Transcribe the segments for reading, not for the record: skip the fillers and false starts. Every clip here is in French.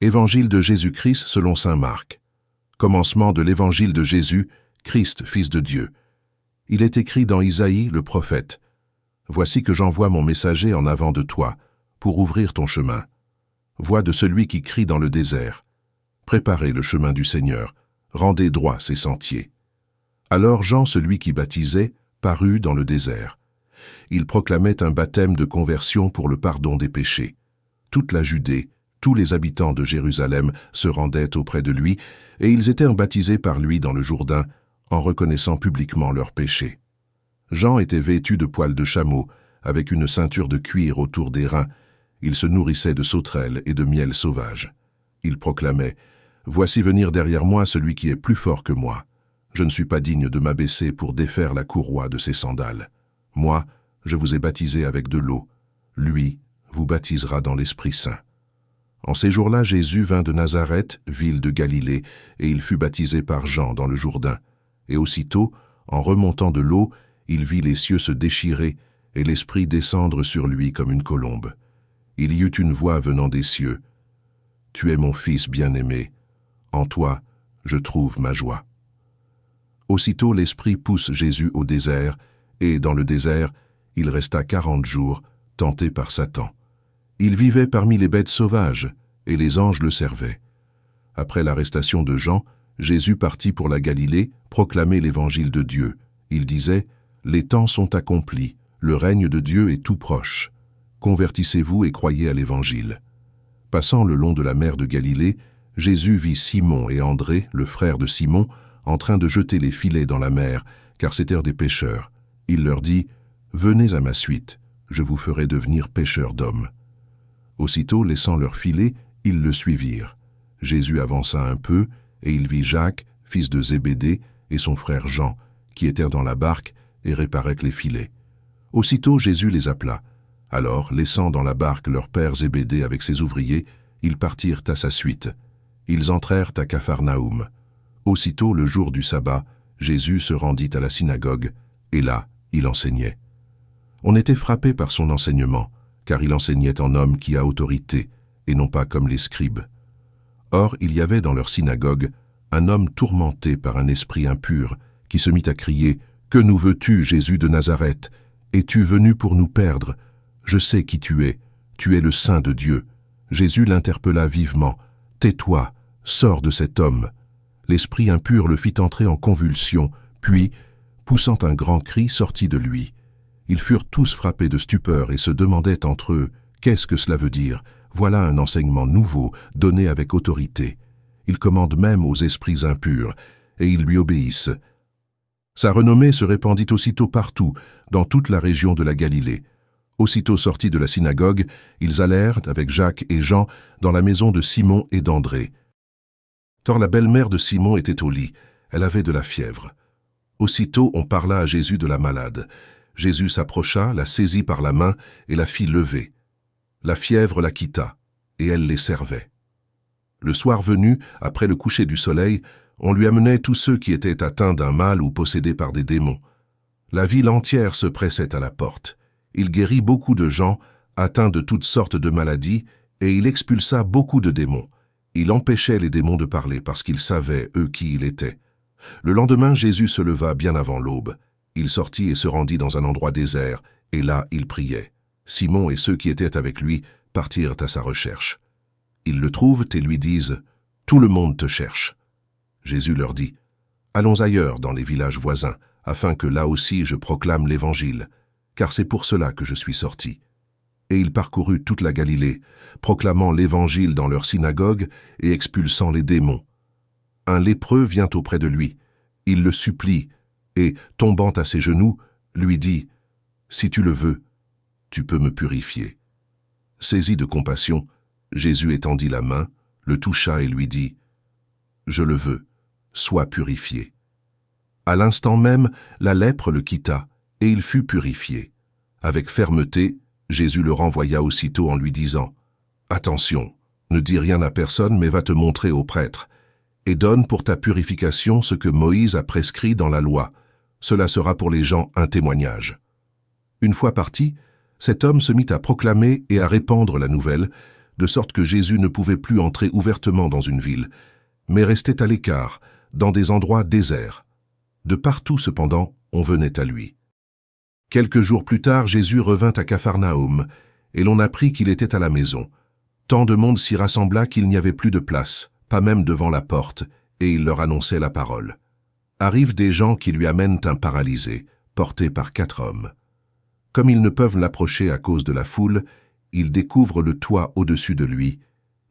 Évangile de Jésus-Christ selon saint Marc. Commencement de l'évangile de Jésus, Christ, Fils de Dieu. Il est écrit dans Isaïe, le prophète. Voici que j'envoie mon messager en avant de toi, pour ouvrir ton chemin. Voix de celui qui crie dans le désert. Préparez le chemin du Seigneur, rendez droit ses sentiers. Alors Jean, celui qui baptisait, parut dans le désert. Il proclamait un baptême de conversion pour le pardon des péchés. Toute la Judée, tous les habitants de Jérusalem se rendaient auprès de lui, et ils étaient baptisés par lui dans le Jourdain, en reconnaissant publiquement leurs péchés. Jean était vêtu de poils de chameau, avec une ceinture de cuir autour des reins. Il se nourrissait de sauterelles et de miel sauvage. Il proclamait « Voici venir derrière moi celui qui est plus fort que moi. Je ne suis pas digne de m'abaisser pour défaire la courroie de ses sandales. Moi, je vous ai baptisé avec de l'eau. Lui vous baptisera dans l'Esprit Saint. » En ces jours-là, Jésus vint de Nazareth, ville de Galilée, et il fut baptisé par Jean dans le Jourdain. Et aussitôt, en remontant de l'eau, il vit les cieux se déchirer et l'Esprit descendre sur lui comme une colombe. Il y eut une voix venant des cieux. « Tu es mon Fils bien-aimé. En toi, je trouve ma joie. » Aussitôt l'Esprit pousse Jésus au désert, et dans le désert, il resta 40 jours, tenté par Satan. Il vivait parmi les bêtes sauvages, et les anges le servaient. Après l'arrestation de Jean, Jésus partit pour la Galilée, proclamer l'évangile de Dieu. Il disait « Les temps sont accomplis, le règne de Dieu est tout proche. Convertissez-vous et croyez à l'évangile. » Passant le long de la mer de Galilée, Jésus vit Simon et André, le frère de Simon, en train de jeter les filets dans la mer, car c'étaient des pêcheurs. Il leur dit « Venez à ma suite, je vous ferai devenir pêcheurs d'hommes. » Aussitôt, laissant leurs filets, ils le suivirent. Jésus avança un peu, et il vit Jacques, fils de Zébédée, et son frère Jean, qui étaient dans la barque et réparaient les filets. Aussitôt Jésus les appela. Alors, laissant dans la barque leur père Zébédée avec ses ouvriers, ils partirent à sa suite. Ils entrèrent à Capharnaüm. Aussitôt, le jour du sabbat, Jésus se rendit à la synagogue, et là, il enseignait. On était frappé par son enseignement, car il enseignait en homme qui a autorité, et non pas comme les scribes. Or, il y avait dans leur synagogue un homme tourmenté par un esprit impur, qui se mit à crier « Que nous veux-tu, Jésus de Nazareth? Es-tu venu pour nous perdre? Je sais qui tu es le Saint de Dieu. » Jésus l'interpella vivement « Tais-toi, sors de cet homme. » L'esprit impur le fit entrer en convulsion, puis, poussant un grand cri, sortit de lui. Ils furent tous frappés de stupeur et se demandaient entre eux « Qu'est-ce que cela veut dire? Voilà un enseignement nouveau, donné avec autorité. Il commande même aux esprits impurs, et ils lui obéissent. » Sa renommée se répandit aussitôt partout, dans toute la région de la Galilée. Aussitôt sortis de la synagogue, ils allèrent, avec Jacques et Jean, dans la maison de Simon et d'André. Or la belle-mère de Simon était au lit, elle avait de la fièvre. Aussitôt on parla à Jésus de la malade. Jésus s'approcha, la saisit par la main et la fit lever. La fièvre la quitta, et elle les servait. Le soir venu, après le coucher du soleil, on lui amenait tous ceux qui étaient atteints d'un mal ou possédés par des démons. La ville entière se pressait à la porte. Il guérit beaucoup de gens, atteints de toutes sortes de maladies, et il expulsa beaucoup de démons. Il empêchait les démons de parler parce qu'ils savaient, eux, qui il était. Le lendemain, Jésus se leva bien avant l'aube. Il sortit et se rendit dans un endroit désert, et là il priait. Simon et ceux qui étaient avec lui partirent à sa recherche. Ils le trouvent et lui disent « Tout le monde te cherche. » Jésus leur dit « Allons ailleurs dans les villages voisins, afin que là aussi je proclame l'Évangile, car c'est pour cela que je suis sorti. » Et il parcourut toute la Galilée, proclamant l'Évangile dans leurs synagogues et expulsant les démons. Un lépreux vient auprès de lui. Il le supplie, et, tombant à ses genoux, lui dit « Si tu le veux, tu peux me purifier. » Saisi de compassion, Jésus étendit la main, le toucha et lui dit « Je le veux, sois purifié. » À l'instant même, la lèpre le quitta, et il fut purifié. Avec fermeté, Jésus le renvoya aussitôt en lui disant « Attention, ne dis rien à personne, mais va te montrer au prêtre, et donne pour ta purification ce que Moïse a prescrit dans la loi. Cela sera pour les gens un témoignage. » Une fois parti, cet homme se mit à proclamer et à répandre la nouvelle, de sorte que Jésus ne pouvait plus entrer ouvertement dans une ville, mais restait à l'écart, dans des endroits déserts. De partout, cependant, on venait à lui. Quelques jours plus tard, Jésus revint à Capharnaüm, et l'on apprit qu'il était à la maison. Tant de monde s'y rassembla qu'il n'y avait plus de place, pas même devant la porte, et il leur annonçait la parole. Arrivent des gens qui lui amènent un paralysé, porté par 4 hommes. Comme ils ne peuvent l'approcher à cause de la foule, ils découvrent le toit au-dessus de lui,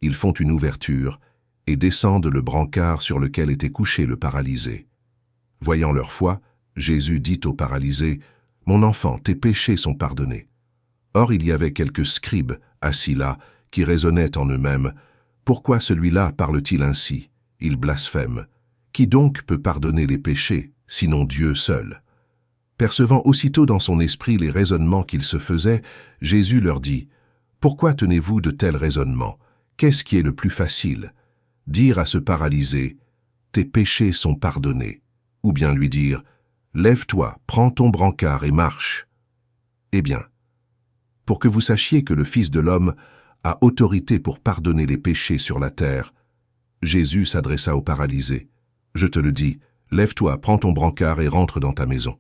ils font une ouverture, et descendent le brancard sur lequel était couché le paralysé. Voyant leur foi, Jésus dit au paralysé, « Mon enfant, tes péchés sont pardonnés. » Or il y avait quelques scribes, assis là, qui raisonnaient en eux-mêmes, « Pourquoi celui-là parle-t-il ainsi? Il blasphème. Qui donc peut pardonner les péchés, sinon Dieu seul ?» Percevant aussitôt dans son esprit les raisonnements qu'ils se faisaient, Jésus leur dit, « Pourquoi tenez-vous de tels raisonnements? Qu'est-ce qui est le plus facile? Dire à ce paralysé, « Tes péchés sont pardonnés », ou bien lui dire, « Lève-toi, prends ton brancard et marche. » Eh bien, pour que vous sachiez que le Fils de l'homme a autorité pour pardonner les péchés sur la terre, Jésus s'adressa au paralysé. « Je te le dis, lève-toi, prends ton brancard et rentre dans ta maison. »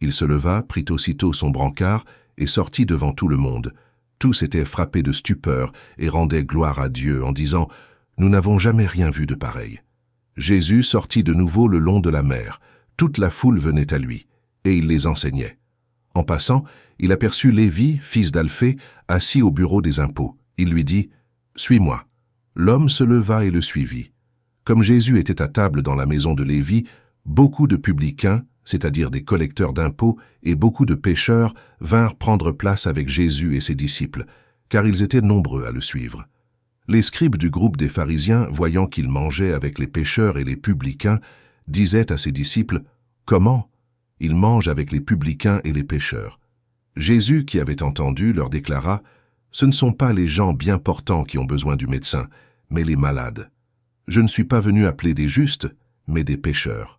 Il se leva, prit aussitôt son brancard et sortit devant tout le monde. Tous étaient frappés de stupeur et rendaient gloire à Dieu en disant « Nous n'avons jamais rien vu de pareil. » Jésus sortit de nouveau le long de la mer. Toute la foule venait à lui, et il les enseignait. En passant, il aperçut Lévi, fils d'Alphée, assis au bureau des impôts. Il lui dit « Suis-moi ». L'homme se leva et le suivit. Comme Jésus était à table dans la maison de Lévi, beaucoup de publicains, c'est-à-dire des collecteurs d'impôts, et beaucoup de pécheurs vinrent prendre place avec Jésus et ses disciples, car ils étaient nombreux à le suivre. Les scribes du groupe des pharisiens, voyant qu'il mangeait avec les pécheurs et les publicains, disaient à ses disciples, « Comment? Il mange avec les publicains et les pécheurs. » Jésus, qui avait entendu, leur déclara, « Ce ne sont pas les gens bien portants qui ont besoin du médecin, mais les malades. Je ne suis pas venu appeler des justes, mais des pécheurs. »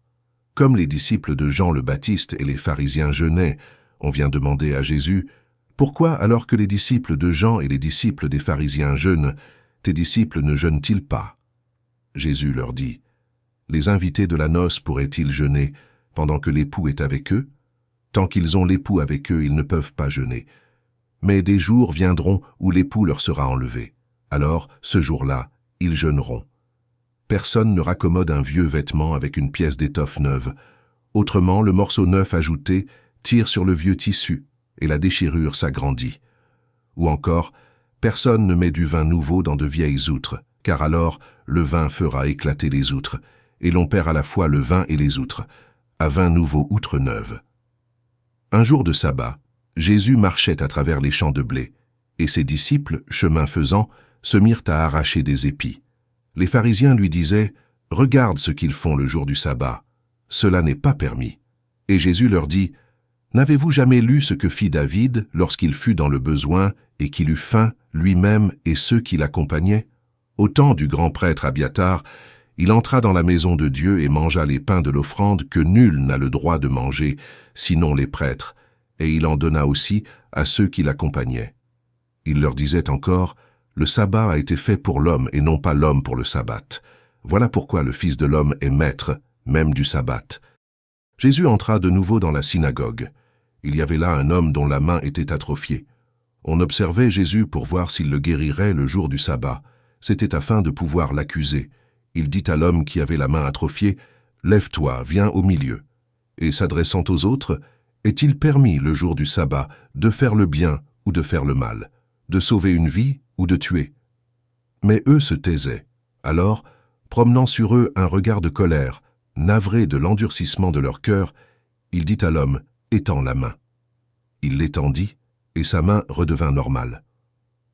Comme les disciples de Jean le Baptiste et les pharisiens jeûnaient, on vient demander à Jésus, « Pourquoi, alors que les disciples de Jean et les disciples des pharisiens jeûnent, tes disciples ne jeûnent-ils pas ?» Jésus leur dit, « Les invités de la noce pourraient-ils jeûner pendant que l'époux est avec eux? Tant qu'ils ont l'époux avec eux, ils ne peuvent pas jeûner. Mais des jours viendront où l'époux leur sera enlevé. Alors, ce jour-là, ils jeûneront. Personne ne raccommode un vieux vêtement avec une pièce d'étoffe neuve. Autrement, le morceau neuf ajouté tire sur le vieux tissu, et la déchirure s'agrandit. Ou encore, personne ne met du vin nouveau dans de vieilles outres, car alors le vin fera éclater les outres, et l'on perd à la fois le vin et les outres. À vin nouveau, outre neuve. Un jour de sabbat, Jésus marchait à travers les champs de blé, et ses disciples, chemin faisant, se mirent à arracher des épis. Les pharisiens lui disaient, « Regarde ce qu'ils font le jour du sabbat. Cela n'est pas permis. » Et Jésus leur dit, « N'avez-vous jamais lu ce que fit David lorsqu'il fut dans le besoin et qu'il eut faim, lui-même et ceux qui l'accompagnaient? Au temps du grand prêtre Abiatar, il entra dans la maison de Dieu et mangea les pains de l'offrande que nul n'a le droit de manger, sinon les prêtres, et il en donna aussi à ceux qui l'accompagnaient. Il leur disait encore, « Le sabbat a été fait pour l'homme et non pas l'homme pour le sabbat. Voilà pourquoi le Fils de l'homme est maître, même du sabbat. » Jésus entra de nouveau dans la synagogue. Il y avait là un homme dont la main était atrophiée. On observait Jésus pour voir s'il le guérirait le jour du sabbat. C'était afin de pouvoir l'accuser. Il dit à l'homme qui avait la main atrophiée, « Lève-toi, viens au milieu. » Et s'adressant aux autres, « Est-il permis le jour du sabbat de faire le bien ou de faire le mal, de sauver une vie ou de tuer ?» Mais eux se taisaient. Alors, promenant sur eux un regard de colère, navré de l'endurcissement de leur cœur, il dit à l'homme, « Étends la main. » Il l'étendit, et sa main redevint normale.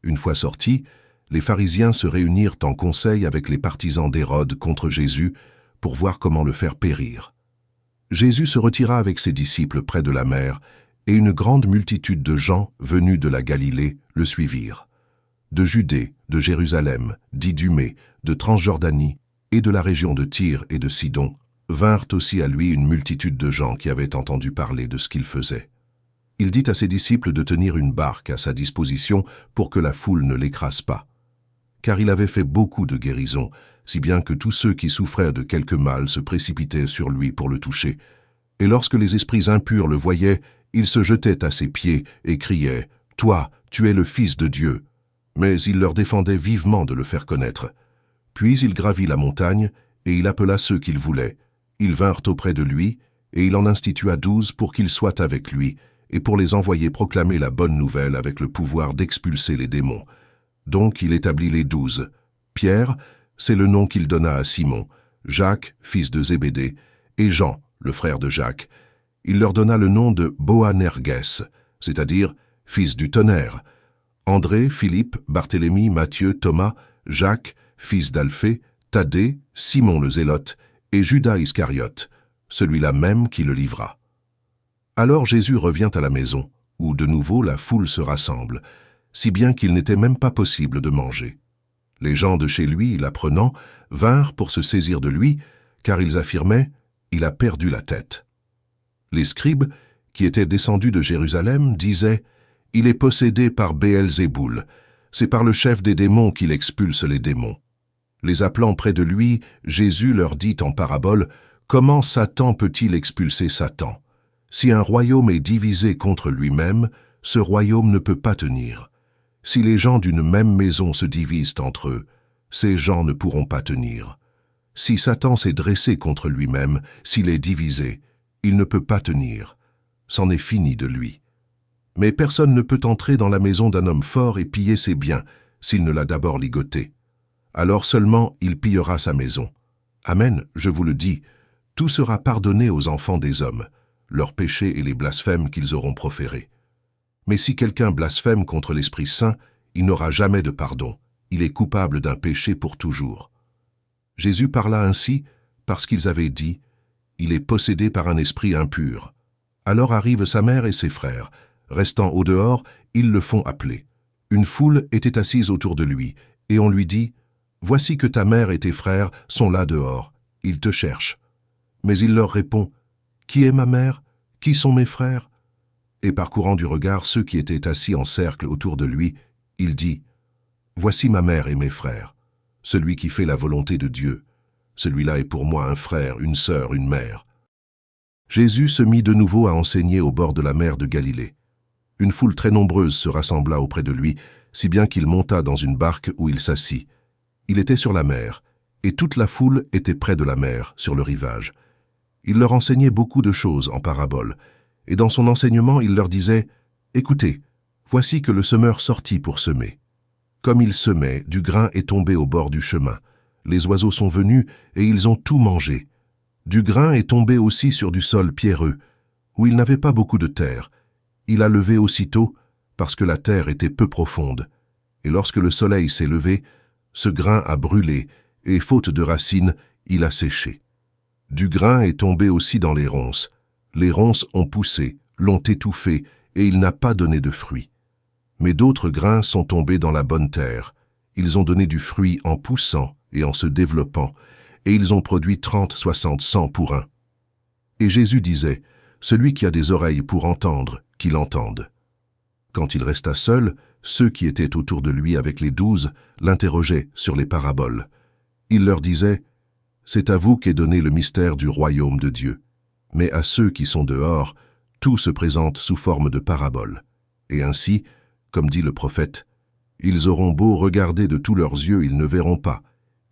Une fois sortis, les pharisiens se réunirent en conseil avec les partisans d'Hérode contre Jésus pour voir comment le faire périr. Jésus se retira avec ses disciples près de la mer, et une grande multitude de gens venus de la Galilée le suivirent. De Judée, de Jérusalem, d'Idumée, de Transjordanie et de la région de Tyr et de Sidon, vinrent aussi à lui une multitude de gens qui avaient entendu parler de ce qu'il faisait. Il dit à ses disciples de tenir une barque à sa disposition pour que la foule ne l'écrase pas. car il avait fait beaucoup de guérisons, si bien que tous ceux qui souffraient de quelque mal se précipitaient sur lui pour le toucher. Et lorsque les esprits impurs le voyaient, ils se jetaient à ses pieds et criaient « Toi, tu es le Fils de Dieu !» Mais il leur défendait vivement de le faire connaître. Puis il gravit la montagne, et il appela ceux qu'il voulait. Ils vinrent auprès de lui, et il en institua 12 pour qu'ils soient avec lui, et pour les envoyer proclamer la bonne nouvelle avec le pouvoir d'expulser les démons. Donc il établit les 12. Pierre, c'est le nom qu'il donna à Simon, Jacques, fils de Zébédée, et Jean, le frère de Jacques. Il leur donna le nom de Boanerges, c'est-à-dire fils du tonnerre. André, Philippe, Barthélemy, Matthieu, Thomas, Jacques, fils d'Alphée, Thaddée, Simon le Zélote, et Judas Iscariote, celui-là même qui le livra. Alors Jésus revient à la maison, où de nouveau la foule se rassemble, si bien qu'il n'était même pas possible de manger. Les gens de chez lui, l'apprenant, vinrent pour se saisir de lui, car ils affirmaient « Il a perdu la tête ». Les scribes, qui étaient descendus de Jérusalem, disaient « Il est possédé par Béelzéboul, c'est par le chef des démons qu'il expulse les démons ». Les appelant près de lui, Jésus leur dit en parabole « Comment Satan peut-il expulser Satan? Si un royaume est divisé contre lui-même, ce royaume ne peut pas tenir. Si les gens d'une même maison se divisent entre eux, ces gens ne pourront pas tenir. Si Satan s'est dressé contre lui-même, s'il est divisé, il ne peut pas tenir. C'en est fini de lui. Mais personne ne peut entrer dans la maison d'un homme fort et piller ses biens, s'il ne l'a d'abord ligoté. Alors seulement il pillera sa maison. Amen, je vous le dis, tout sera pardonné aux enfants des hommes, leurs péchés et les blasphèmes qu'ils auront proférés. Mais si quelqu'un blasphème contre l'Esprit Saint, il n'aura jamais de pardon. Il est coupable d'un péché pour toujours. Jésus parla ainsi parce qu'ils avaient dit « Il est possédé par un esprit impur ». Alors arrivent sa mère et ses frères. Restant au dehors, ils le font appeler. Une foule était assise autour de lui, et on lui dit « Voici que ta mère et tes frères sont là dehors. Ils te cherchent. » Mais il leur répond « Qui est ma mère? Qui sont mes frères ?» Et parcourant du regard ceux qui étaient assis en cercle autour de lui, il dit « Voici ma mère et mes frères, celui qui fait la volonté de Dieu. Celui-là est pour moi un frère, une sœur, une mère. » Jésus se mit de nouveau à enseigner au bord de la mer de Galilée. Une foule très nombreuse se rassembla auprès de lui, si bien qu'il monta dans une barque où il s'assit. Il était sur la mer, et toute la foule était près de la mer, sur le rivage. Il leur enseignait beaucoup de choses en paraboles, et dans son enseignement il leur disait « Écoutez, voici que le semeur sortit pour semer. Comme il semait, du grain est tombé au bord du chemin. Les oiseaux sont venus, et ils ont tout mangé. Du grain est tombé aussi sur du sol pierreux, où il n'avait pas beaucoup de terre. Il a levé aussitôt, parce que la terre était peu profonde. Et lorsque le soleil s'est levé, ce grain a brûlé, et faute de racines, il a séché. Du grain est tombé aussi dans les ronces. Les ronces ont poussé, l'ont étouffé, et il n'a pas donné de fruits. Mais d'autres grains sont tombés dans la bonne terre. Ils ont donné du fruit en poussant et en se développant, et ils ont produit 30, 60, 100 pour un. Et Jésus disait, « Celui qui a des oreilles pour entendre, qu'il entende. » Quand il resta seul, ceux qui étaient autour de lui avec les 12 l'interrogeaient sur les paraboles. Il leur disait, « C'est à vous qu'est donné le mystère du royaume de Dieu. Mais à ceux qui sont dehors, tout se présente sous forme de paraboles. Et ainsi, comme dit le prophète, « Ils auront beau regarder de tous leurs yeux, ils ne verront pas.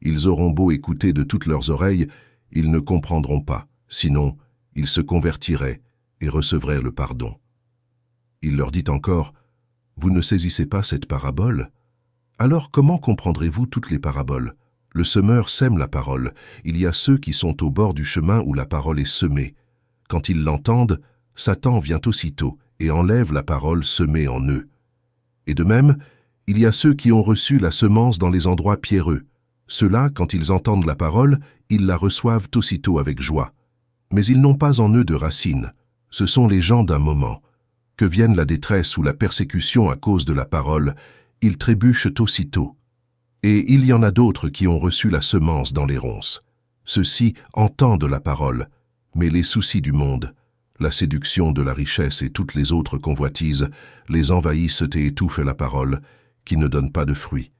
Ils auront beau écouter de toutes leurs oreilles, ils ne comprendront pas. Sinon, ils se convertiraient et recevraient le pardon. » Il leur dit encore, « Vous ne saisissez pas cette parabole? Alors comment comprendrez-vous toutes les paraboles? Le semeur sème la parole. Il y a ceux qui sont au bord du chemin où la parole est semée. Quand ils l'entendent, Satan vient aussitôt et enlève la parole semée en eux. Et de même, il y a ceux qui ont reçu la semence dans les endroits pierreux. Ceux-là, quand ils entendent la parole, ils la reçoivent aussitôt avec joie. Mais ils n'ont pas en eux de racines. Ce sont les gens d'un moment. Que vienne la détresse ou la persécution à cause de la parole, ils trébuchent aussitôt. Et il y en a d'autres qui ont reçu la semence dans les ronces. Ceux-ci entendent la parole, mais les soucis du monde, la séduction de la richesse et toutes les autres convoitises les envahissent et étouffent la parole, qui ne donne pas de fruits.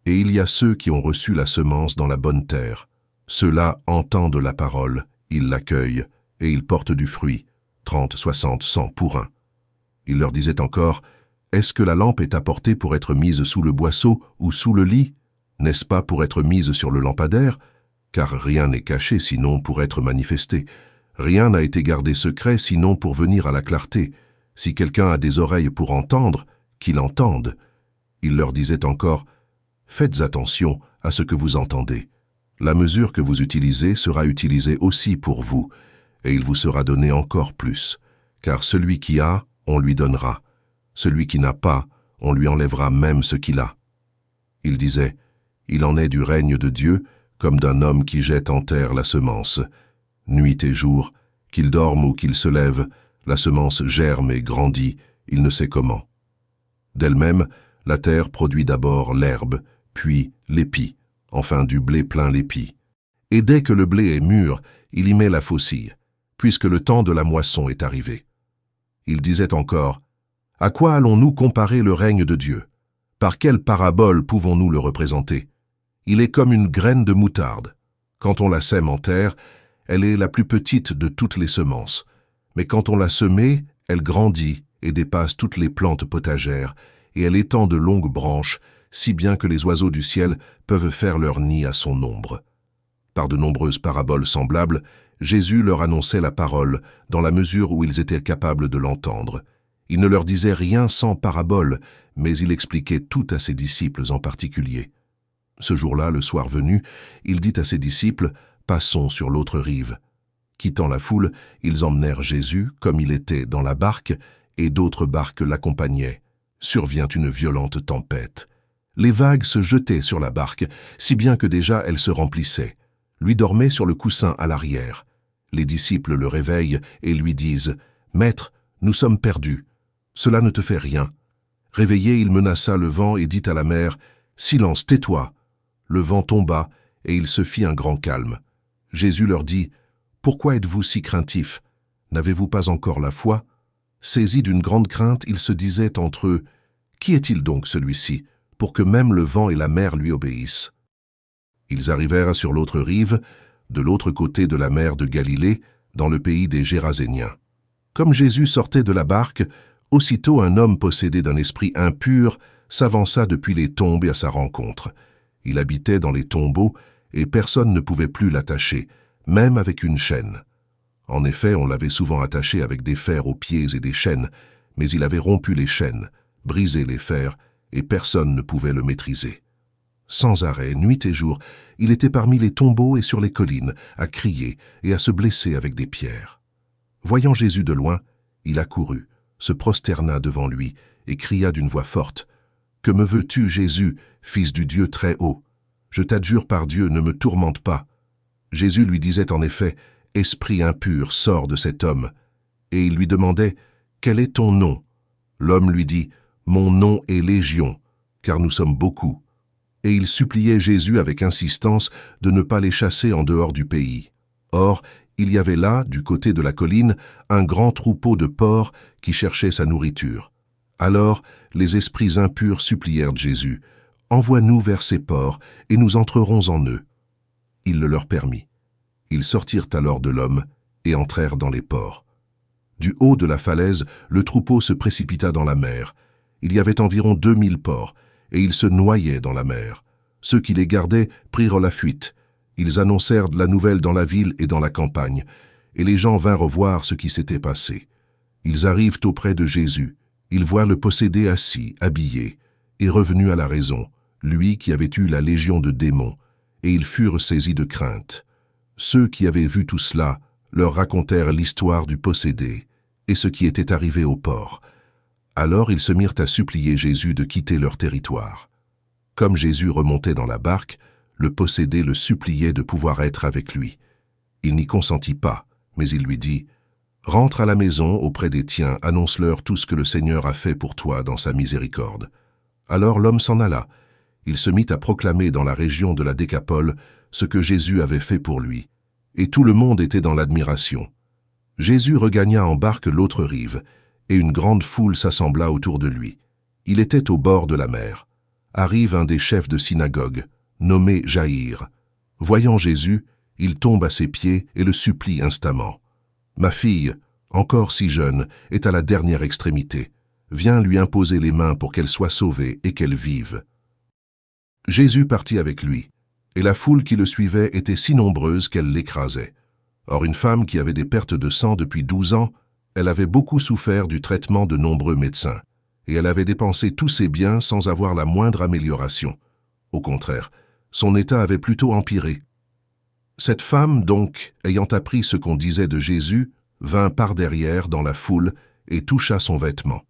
Et il y a ceux qui ont reçu la semence dans la bonne terre. Ceux-là entendent la parole, ils l'accueillent, et ils portent du fruit, 30, 60, 100 pour un. Il leur disait encore, « Est-ce que la lampe est apportée pour être mise sous le boisseau ou sous le lit? N'est-ce pas pour être mise sur le lampadaire? Car rien n'est caché sinon pour être manifesté. Rien n'a été gardé secret sinon pour venir à la clarté. Si quelqu'un a des oreilles pour entendre, qu'il entende. » Il leur disait encore, « Faites attention à ce que vous entendez. La mesure que vous utilisez sera utilisée aussi pour vous, et il vous sera donné encore plus. Car celui qui a, on lui donnera. Celui qui n'a pas, on lui enlèvera même ce qu'il a. » Il disait, « Il en est du règne de Dieu, comme d'un homme qui jette en terre la semence. Nuit et jour, qu'il dorme ou qu'il se lève, la semence germe et grandit, il ne sait comment. D'elle-même, la terre produit d'abord l'herbe, puis l'épi, enfin du blé plein l'épi. Et dès que le blé est mûr, il y met la faucille, puisque le temps de la moisson est arrivé. » Il disait encore, « À quoi allons-nous comparer le règne de Dieu? Par quelle parabole pouvons-nous le représenter? Il est comme une graine de moutarde. Quand on la sème en terre, elle est la plus petite de toutes les semences. Mais quand on l'a semée, elle grandit et dépasse toutes les plantes potagères, et elle étend de longues branches, si bien que les oiseaux du ciel peuvent faire leur nid à son ombre. » Par de nombreuses paraboles semblables, Jésus leur annonçait la parole, dans la mesure où ils étaient capables de l'entendre. Il ne leur disait rien sans parabole, mais il expliquait tout à ses disciples en particulier. Ce jour-là, le soir venu, il dit à ses disciples, « Passons sur l'autre rive. » Quittant la foule, ils emmenèrent Jésus, comme il était, dans la barque, et d'autres barques l'accompagnaient. Survient une violente tempête. Les vagues se jetaient sur la barque, si bien que déjà elle se remplissait. Lui dormait sur le coussin à l'arrière. Les disciples le réveillent et lui disent, « Maître, nous sommes perdus. Cela ne te fait rien. » Réveillé, il menaça le vent et dit à la mer, « Silence, tais-toi. » Le vent tomba et il se fit un grand calme. Jésus leur dit, « Pourquoi êtes-vous si craintifs? N'avez-vous pas encore la foi ?» Saisis d'une grande crainte, ils se disaient entre eux, « Qui est-il donc celui-ci, pour que même le vent et la mer lui obéissent ?» Ils arrivèrent sur l'autre rive, de l'autre côté de la mer de Galilée, dans le pays des Géraséniens. Comme Jésus sortait de la barque, aussitôt un homme possédé d'un esprit impur s'avança depuis les tombes à sa rencontre. Il habitait dans les tombeaux et personne ne pouvait plus l'attacher, même avec une chaîne. En effet, on l'avait souvent attaché avec des fers aux pieds et des chaînes, mais il avait rompu les chaînes, brisé les fers, et personne ne pouvait le maîtriser. Sans arrêt, nuit et jour, il était parmi les tombeaux et sur les collines, à crier et à se blesser avec des pierres. Voyant Jésus de loin, il accourut, se prosterna devant lui et cria d'une voix forte, « Que me veux-tu, Jésus, fils du Dieu très haut? Je t'adjure par Dieu, ne me tourmente pas. » Jésus lui disait en effet, « Esprit impur, sors de cet homme. » Et il lui demandait, « Quel est ton nom ?» L'homme lui dit, « Mon nom est Légion, car nous sommes beaucoup. » Et il suppliait Jésus avec insistance de ne pas les chasser en dehors du pays. Or, il y avait là, du côté de la colline, un grand troupeau de porcs qui cherchait sa nourriture. Alors, les esprits impurs supplièrent Jésus, « Envoie-nous vers ces porcs, et nous entrerons en eux. » Il le leur permit. Ils sortirent alors de l'homme et entrèrent dans les porcs. Du haut de la falaise, le troupeau se précipita dans la mer. Il y avait environ 2000 porcs, et ils se noyaient dans la mer. Ceux qui les gardaient prirent la fuite. Ils annoncèrent la nouvelle dans la ville et dans la campagne, et les gens vinrent voir ce qui s'était passé. Ils arrivent auprès de Jésus. Ils voient le possédé assis, habillé, et revenu à la raison, lui qui avait eu la légion de démons, et ils furent saisis de crainte. Ceux qui avaient vu tout cela leur racontèrent l'histoire du possédé et ce qui était arrivé aux porcs. Alors ils se mirent à supplier Jésus de quitter leur territoire. Comme Jésus remontait dans la barque, le possédé le suppliait de pouvoir être avec lui. Il n'y consentit pas, mais il lui dit, « Rentre à la maison auprès des tiens, annonce-leur tout ce que le Seigneur a fait pour toi dans sa miséricorde. » Alors l'homme s'en alla. Il se mit à proclamer dans la région de la Décapole ce que Jésus avait fait pour lui, et tout le monde était dans l'admiration. Jésus regagna en barque l'autre rive, et une grande foule s'assembla autour de lui. Il était au bord de la mer. arrive un des chefs de synagogue, nommé Jaïr. Voyant Jésus, il tombe à ses pieds et le supplie instamment. « Ma fille, encore si jeune, est à la dernière extrémité. Viens lui imposer les mains pour qu'elle soit sauvée et qu'elle vive. » Jésus partit avec lui, et la foule qui le suivait était si nombreuse qu'elle l'écrasait. Or une femme qui avait des pertes de sang depuis 12 ans, elle avait beaucoup souffert du traitement de nombreux médecins, et elle avait dépensé tous ses biens sans avoir la moindre amélioration. Au contraire, son état avait plutôt empiré. Cette femme, donc, ayant appris ce qu'on disait de Jésus, vint par derrière dans la foule et toucha son vêtement.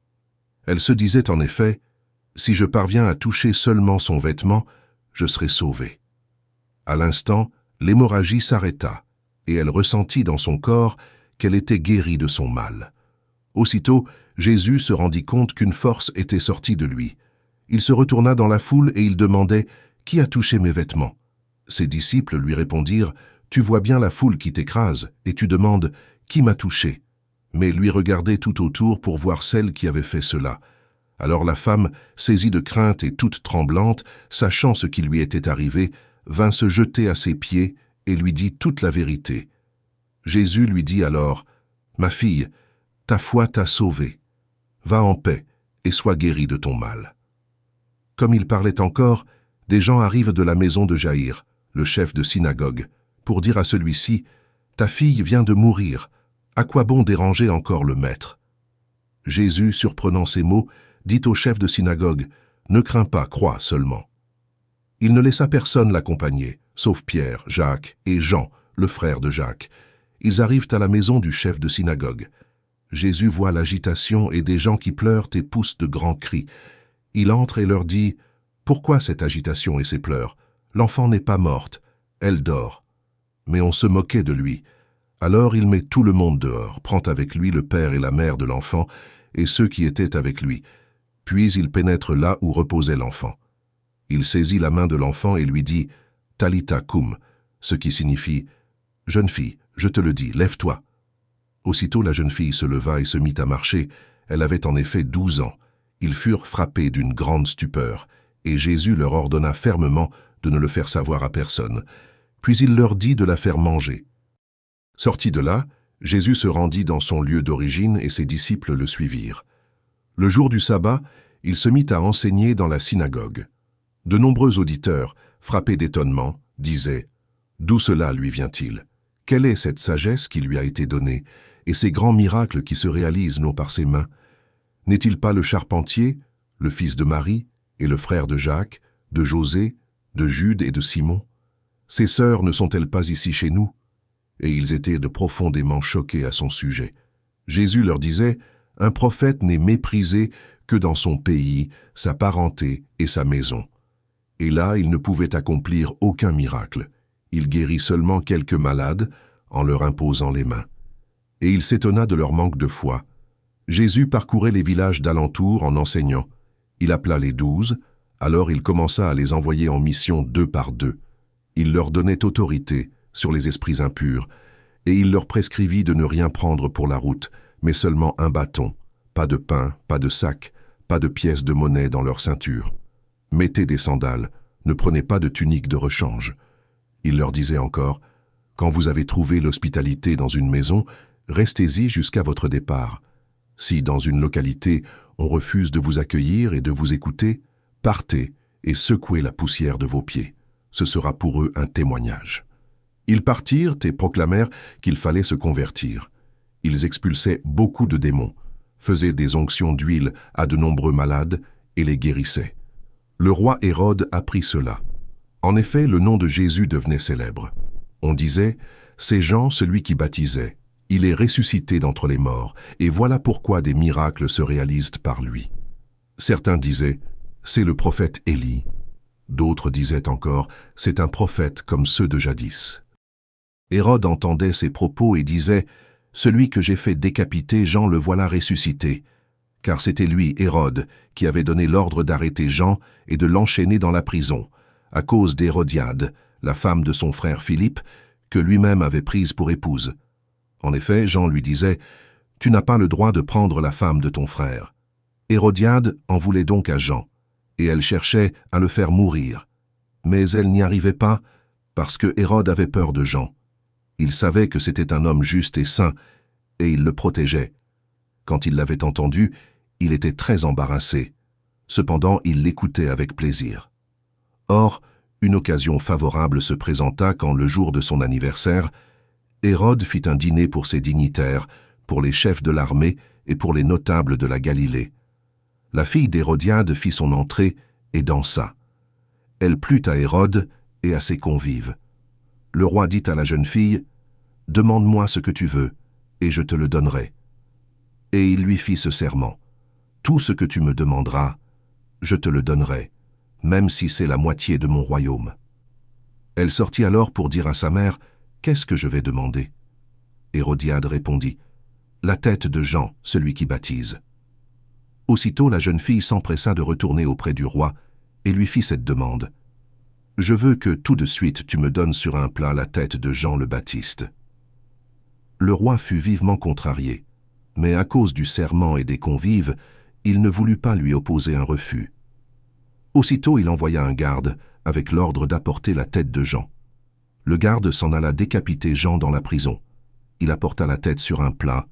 Elle se disait en effet, « Si je parviens à toucher seulement son vêtement, je serai sauvée. » À l'instant, l'hémorragie s'arrêta, et elle ressentit dans son corps qu'elle était guérie de son mal. Aussitôt, Jésus se rendit compte qu'une force était sortie de lui. Il se retourna dans la foule et il demandait « Qui a touché mes vêtements ?» Ses disciples lui répondirent « Tu vois bien la foule qui t'écrase, et tu demandes « Qui m'a touché ?» Mais lui regardait tout autour pour voir celle qui avait fait cela. Alors la femme, saisie de crainte et toute tremblante, sachant ce qui lui était arrivé, vint se jeter à ses pieds et lui dit toute la vérité. Jésus lui dit alors, « Ma fille, ta foi t'a sauvée. Va en paix et sois guérie de ton mal. » Comme il parlait encore, des gens arrivent de la maison de Jaïr, le chef de synagogue, pour dire à celui-ci, « Ta fille vient de mourir. À quoi bon déranger encore le maître ?» Jésus, surprenant ces mots, dit au chef de synagogue, « Ne crains pas, crois seulement. » Il ne laissa personne l'accompagner, sauf Pierre, Jacques et Jean, le frère de Jacques. Ils arrivent à la maison du chef de synagogue. Jésus voit l'agitation et des gens qui pleurent et poussent de grands cris. Il entre et leur dit, « Pourquoi cette agitation et ces pleurs? L'enfant n'est pas morte, elle dort. » Mais on se moquait de lui. Alors il met tout le monde dehors, prend avec lui le père et la mère de l'enfant et ceux qui étaient avec lui. Puis il pénètre là où reposait l'enfant. Il saisit la main de l'enfant et lui dit « Talitha koum », ce qui signifie « Jeune fille, je te le dis, lève-toi ». Aussitôt la jeune fille se leva et se mit à marcher. Elle avait en effet 12 ans. Ils furent frappés d'une grande stupeur, et Jésus leur ordonna fermement de ne le faire savoir à personne. Puis il leur dit de la faire manger. Sorti de là, Jésus se rendit dans son lieu d'origine et ses disciples le suivirent. Le jour du sabbat, il se mit à enseigner dans la synagogue. De nombreux auditeurs, frappés d'étonnement, disaient « D'où cela lui vient-il? Quelle est cette sagesse qui lui a été donnée et ces grands miracles qui se réalisent non par ses mains? N'est-il pas le charpentier, le fils de Marie et le frère de Jacques, de José, de Jude et de Simon? Ses sœurs ne sont-elles pas ici chez nous ?» Et ils étaient profondément choqués à son sujet. Jésus leur disait « Un prophète n'est méprisé que dans son pays, sa parenté et sa maison. » Et là, il ne pouvait accomplir aucun miracle. Il guérit seulement quelques malades en leur imposant les mains. Et il s'étonna de leur manque de foi. Jésus parcourait les villages d'alentour en enseignant. Il appela les 12, alors il commença à les envoyer en mission 2 par 2. Il leur donnait autorité sur les esprits impurs, et il leur prescrivit de ne rien prendre pour la route, mais seulement un bâton, pas de pain, pas de sac, pas de pièces de monnaie dans leur ceinture. Mettez des sandales, ne prenez pas de tunique de rechange. Il leur disait encore, « Quand vous avez trouvé l'hospitalité dans une maison, restez-y jusqu'à votre départ. Si dans une localité, on refuse de vous accueillir et de vous écouter, partez et secouez la poussière de vos pieds. Ce sera pour eux un témoignage. » Ils partirent et proclamèrent qu'il fallait se convertir. Ils expulsaient beaucoup de démons, faisaient des onctions d'huile à de nombreux malades et les guérissaient. Le roi Hérode apprit cela. En effet, le nom de Jésus devenait célèbre. On disait « C'est Jean, celui qui baptisait. Il est ressuscité d'entre les morts, et voilà pourquoi des miracles se réalisent par lui. » Certains disaient « C'est le prophète Élie. » D'autres disaient encore « C'est un prophète comme ceux de jadis. » Hérode entendait ces propos et disait « Celui que j'ai fait décapiter, Jean le voilà ressuscité. » Car c'était lui, Hérode, qui avait donné l'ordre d'arrêter Jean et de l'enchaîner dans la prison, à cause d'Hérodiade, la femme de son frère Philippe, que lui-même avait prise pour épouse. En effet, Jean lui disait « Tu n'as pas le droit de prendre la femme de ton frère. » Hérodiade en voulait donc à Jean, et elle cherchait à le faire mourir. Mais elle n'y arrivait pas, parce que Hérode avait peur de Jean. Il savait que c'était un homme juste et saint, et il le protégeait. Quand il l'avait entendu, il était très embarrassé. Cependant, il l'écoutait avec plaisir. Or, une occasion favorable se présenta quand, le jour de son anniversaire, Hérode fit un dîner pour ses dignitaires, pour les chefs de l'armée et pour les notables de la Galilée. La fille d'Hérodiade fit son entrée et dansa. Elle plut à Hérode et à ses convives. Le roi dit à la jeune fille, « Demande-moi ce que tu veux, et je te le donnerai. » Et il lui fit ce serment, « Tout ce que tu me demanderas, je te le donnerai, même si c'est la moitié de mon royaume. » Elle sortit alors pour dire à sa mère, « Qu'est-ce que je vais demander ?» Hérodiade répondit, « La tête de Jean, celui qui baptise. » Aussitôt la jeune fille s'empressa de retourner auprès du roi et lui fit cette demande, « Je veux que tout de suite tu me donnes sur un plat la tête de Jean le Baptiste. » Le roi fut vivement contrarié, mais à cause du serment et des convives, il ne voulut pas lui opposer un refus. Aussitôt il envoya un garde avec l'ordre d'apporter la tête de Jean. Le garde s'en alla décapiter Jean dans la prison. Il apporta la tête sur un plat,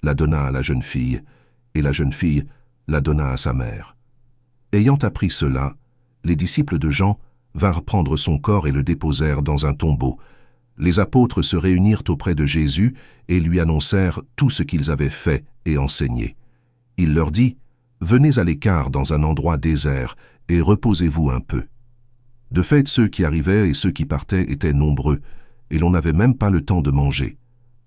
la donna à la jeune fille, et la jeune fille la donna à sa mère. Ayant appris cela, les disciples de Jean vinrent prendre son corps et le déposèrent dans un tombeau. Les apôtres se réunirent auprès de Jésus et lui annoncèrent tout ce qu'ils avaient fait et enseigné. Il leur dit, « Venez à l'écart dans un endroit désert et reposez-vous un peu. » De fait, ceux qui arrivaient et ceux qui partaient étaient nombreux, et l'on n'avait même pas le temps de manger.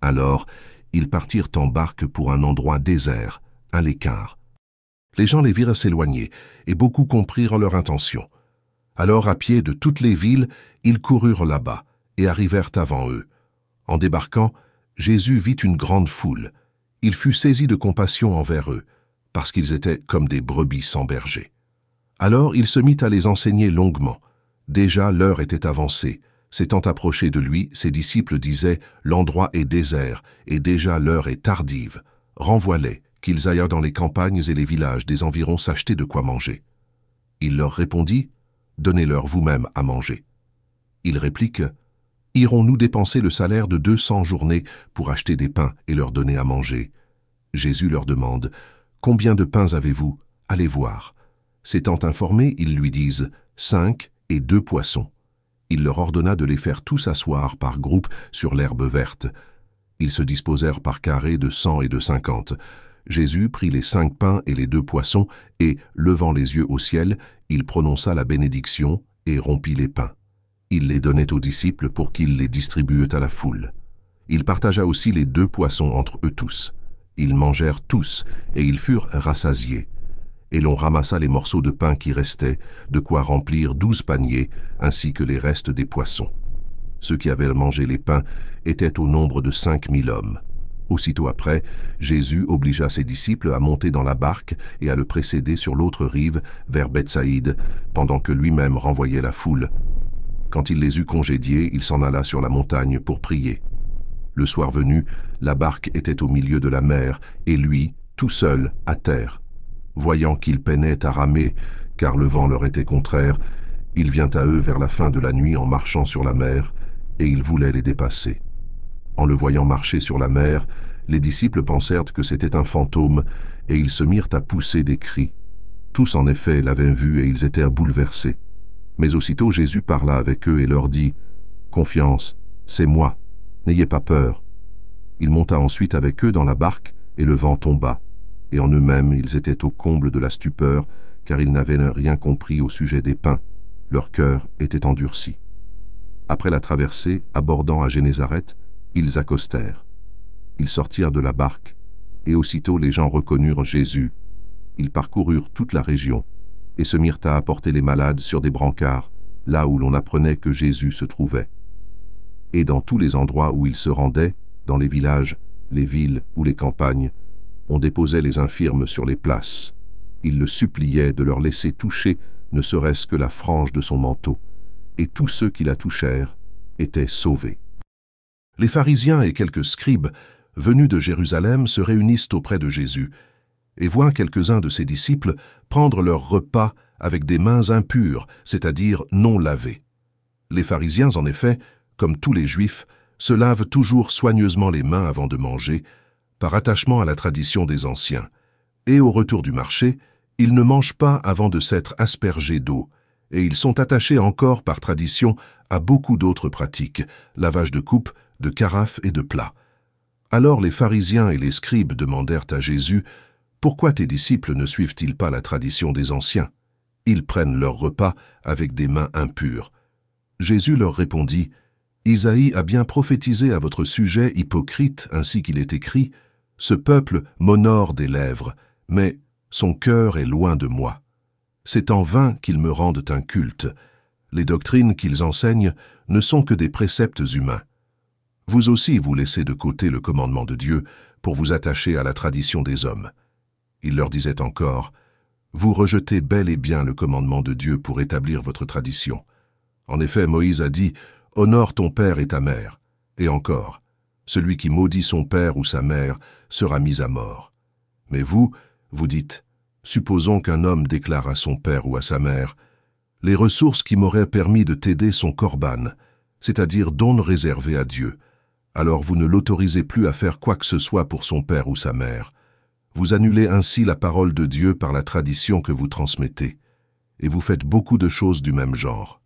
Alors, ils partirent en barque pour un endroit désert, à l'écart. Les gens les virent s'éloigner, et beaucoup comprirent leur intention. Alors, à pied de toutes les villes, ils coururent là-bas, et arrivèrent avant eux. En débarquant, Jésus vit une grande foule. Il fut saisi de compassion envers eux, parce qu'ils étaient comme des brebis sans berger. Alors il se mit à les enseigner longuement. Déjà l'heure était avancée. S'étant approché de lui, ses disciples disaient « L'endroit est désert, et déjà l'heure est tardive. Renvoie-les, qu'ils aillent dans les campagnes et les villages des environs s'acheter de quoi manger. » Il leur répondit « Donnez-leur vous-même à manger. » Ils répliquent « Irons-nous dépenser le salaire de 200 journées pour acheter des pains et leur donner à manger ?» Jésus leur demande « Combien de pains avez-vous? Allez voir. » S'étant informés, ils lui disent « 5 et 2 poissons. » Il leur ordonna de les faire tous asseoir par groupes sur l'herbe verte. Ils se disposèrent par carrés de 100 et de 50. Jésus prit les 5 pains et les 2 poissons, et, levant les yeux au ciel, il prononça la bénédiction et rompit les pains. Il les donnait aux disciples pour qu'ils les distribuent à la foule. Il partagea aussi les 2 poissons entre eux tous. Ils mangèrent tous, et ils furent rassasiés. Et l'on ramassa les morceaux de pain qui restaient, de quoi remplir 12 paniers, ainsi que les restes des poissons. Ceux qui avaient mangé les pains étaient au nombre de 5000 hommes. Aussitôt après, Jésus obligea ses disciples à monter dans la barque et à le précéder sur l'autre rive, vers Bethsaïde, pendant que lui-même renvoyait la foule. Quand il les eut congédiés, il s'en alla sur la montagne pour prier. Le soir venu, la barque était au milieu de la mer, et lui, tout seul, à terre. Voyant qu'ils peinaient à ramer, car le vent leur était contraire, il vient à eux vers la fin de la nuit en marchant sur la mer, et il voulait les dépasser. En le voyant marcher sur la mer, les disciples pensèrent que c'était un fantôme, et ils se mirent à pousser des cris. Tous en effet l'avaient vu et ils étaient bouleversés. Mais aussitôt Jésus parla avec eux et leur dit « Confiance, c'est moi, n'ayez pas peur. » Il monta ensuite avec eux dans la barque, et le vent tomba. Et en eux-mêmes, ils étaient au comble de la stupeur, car ils n'avaient rien compris au sujet des pains. Leur cœur était endurci. Après la traversée, abordant à Génézareth, ils accostèrent. Ils sortirent de la barque, et aussitôt les gens reconnurent Jésus. Ils parcoururent toute la région, et se mirent à apporter les malades sur des brancards, là où l'on apprenait que Jésus se trouvait. Et dans tous les endroits où ils se rendaient, dans les villages, les villes ou les campagnes, on déposait les infirmes sur les places. Il le suppliait de leur laisser toucher ne serait-ce que la frange de son manteau, et tous ceux qui la touchèrent étaient sauvés. Les pharisiens et quelques scribes, venus de Jérusalem, se réunissent auprès de Jésus, et voient quelques-uns de ses disciples prendre leur repas avec des mains impures, c'est-à-dire non lavées. Les pharisiens, en effet, comme tous les Juifs, se lavent toujours soigneusement les mains avant de manger, par attachement à la tradition des anciens. Et au retour du marché, ils ne mangent pas avant de s'être aspergés d'eau, et ils sont attachés encore par tradition à beaucoup d'autres pratiques, lavage de coupes, de carafes et de plats. Alors les pharisiens et les scribes demandèrent à Jésus « Pourquoi tes disciples ne suivent-ils pas la tradition des anciens? Ils prennent leur repas avec des mains impures. » Jésus leur répondit « Isaïe a bien prophétisé à votre sujet, hypocrite, ainsi qu'il est écrit « Ce peuple m'honore des lèvres, mais son cœur est loin de moi. C'est en vain qu'ils me rendent un culte. Les doctrines qu'ils enseignent ne sont que des préceptes humains. Vous aussi vous laissez de côté le commandement de Dieu pour vous attacher à la tradition des hommes. » Il leur disait encore « Vous rejetez bel et bien le commandement de Dieu pour établir votre tradition. En effet, Moïse a dit « Honore ton père et ta mère. » Et encore « Celui qui maudit son père ou sa mère sera mis à mort. » Mais vous, vous dites « Supposons qu'un homme déclare à son père ou à sa mère « Les ressources qui m'auraient permis de t'aider sont corban, c'est-à-dire dons réservés à Dieu. » Alors vous ne l'autorisez plus à faire quoi que ce soit pour son père ou sa mère. Vous annulez ainsi la parole de Dieu par la tradition que vous transmettez, et vous faites beaucoup de choses du même genre.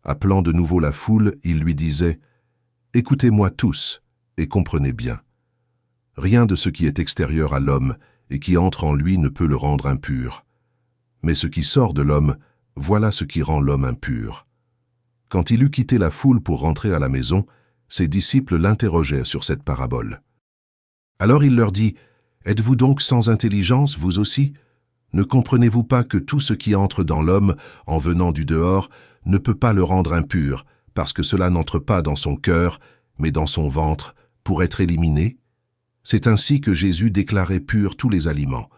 Appelant de nouveau la foule, il lui disait « Écoutez-moi tous, et comprenez bien. Rien de ce qui est extérieur à l'homme et qui entre en lui ne peut le rendre impur. Mais ce qui sort de l'homme, voilà ce qui rend l'homme impur. » Quand il eut quitté la foule pour rentrer à la maison, ses disciples l'interrogeaient sur cette parabole. Alors il leur dit « Êtes-vous donc sans intelligence, vous aussi? Ne comprenez-vous pas que tout ce qui entre dans l'homme, en venant du dehors, ne peut pas le rendre impur, parce que cela n'entre pas dans son cœur, mais dans son ventre, pour être éliminé? C'est ainsi que Jésus déclarait purs tous les aliments.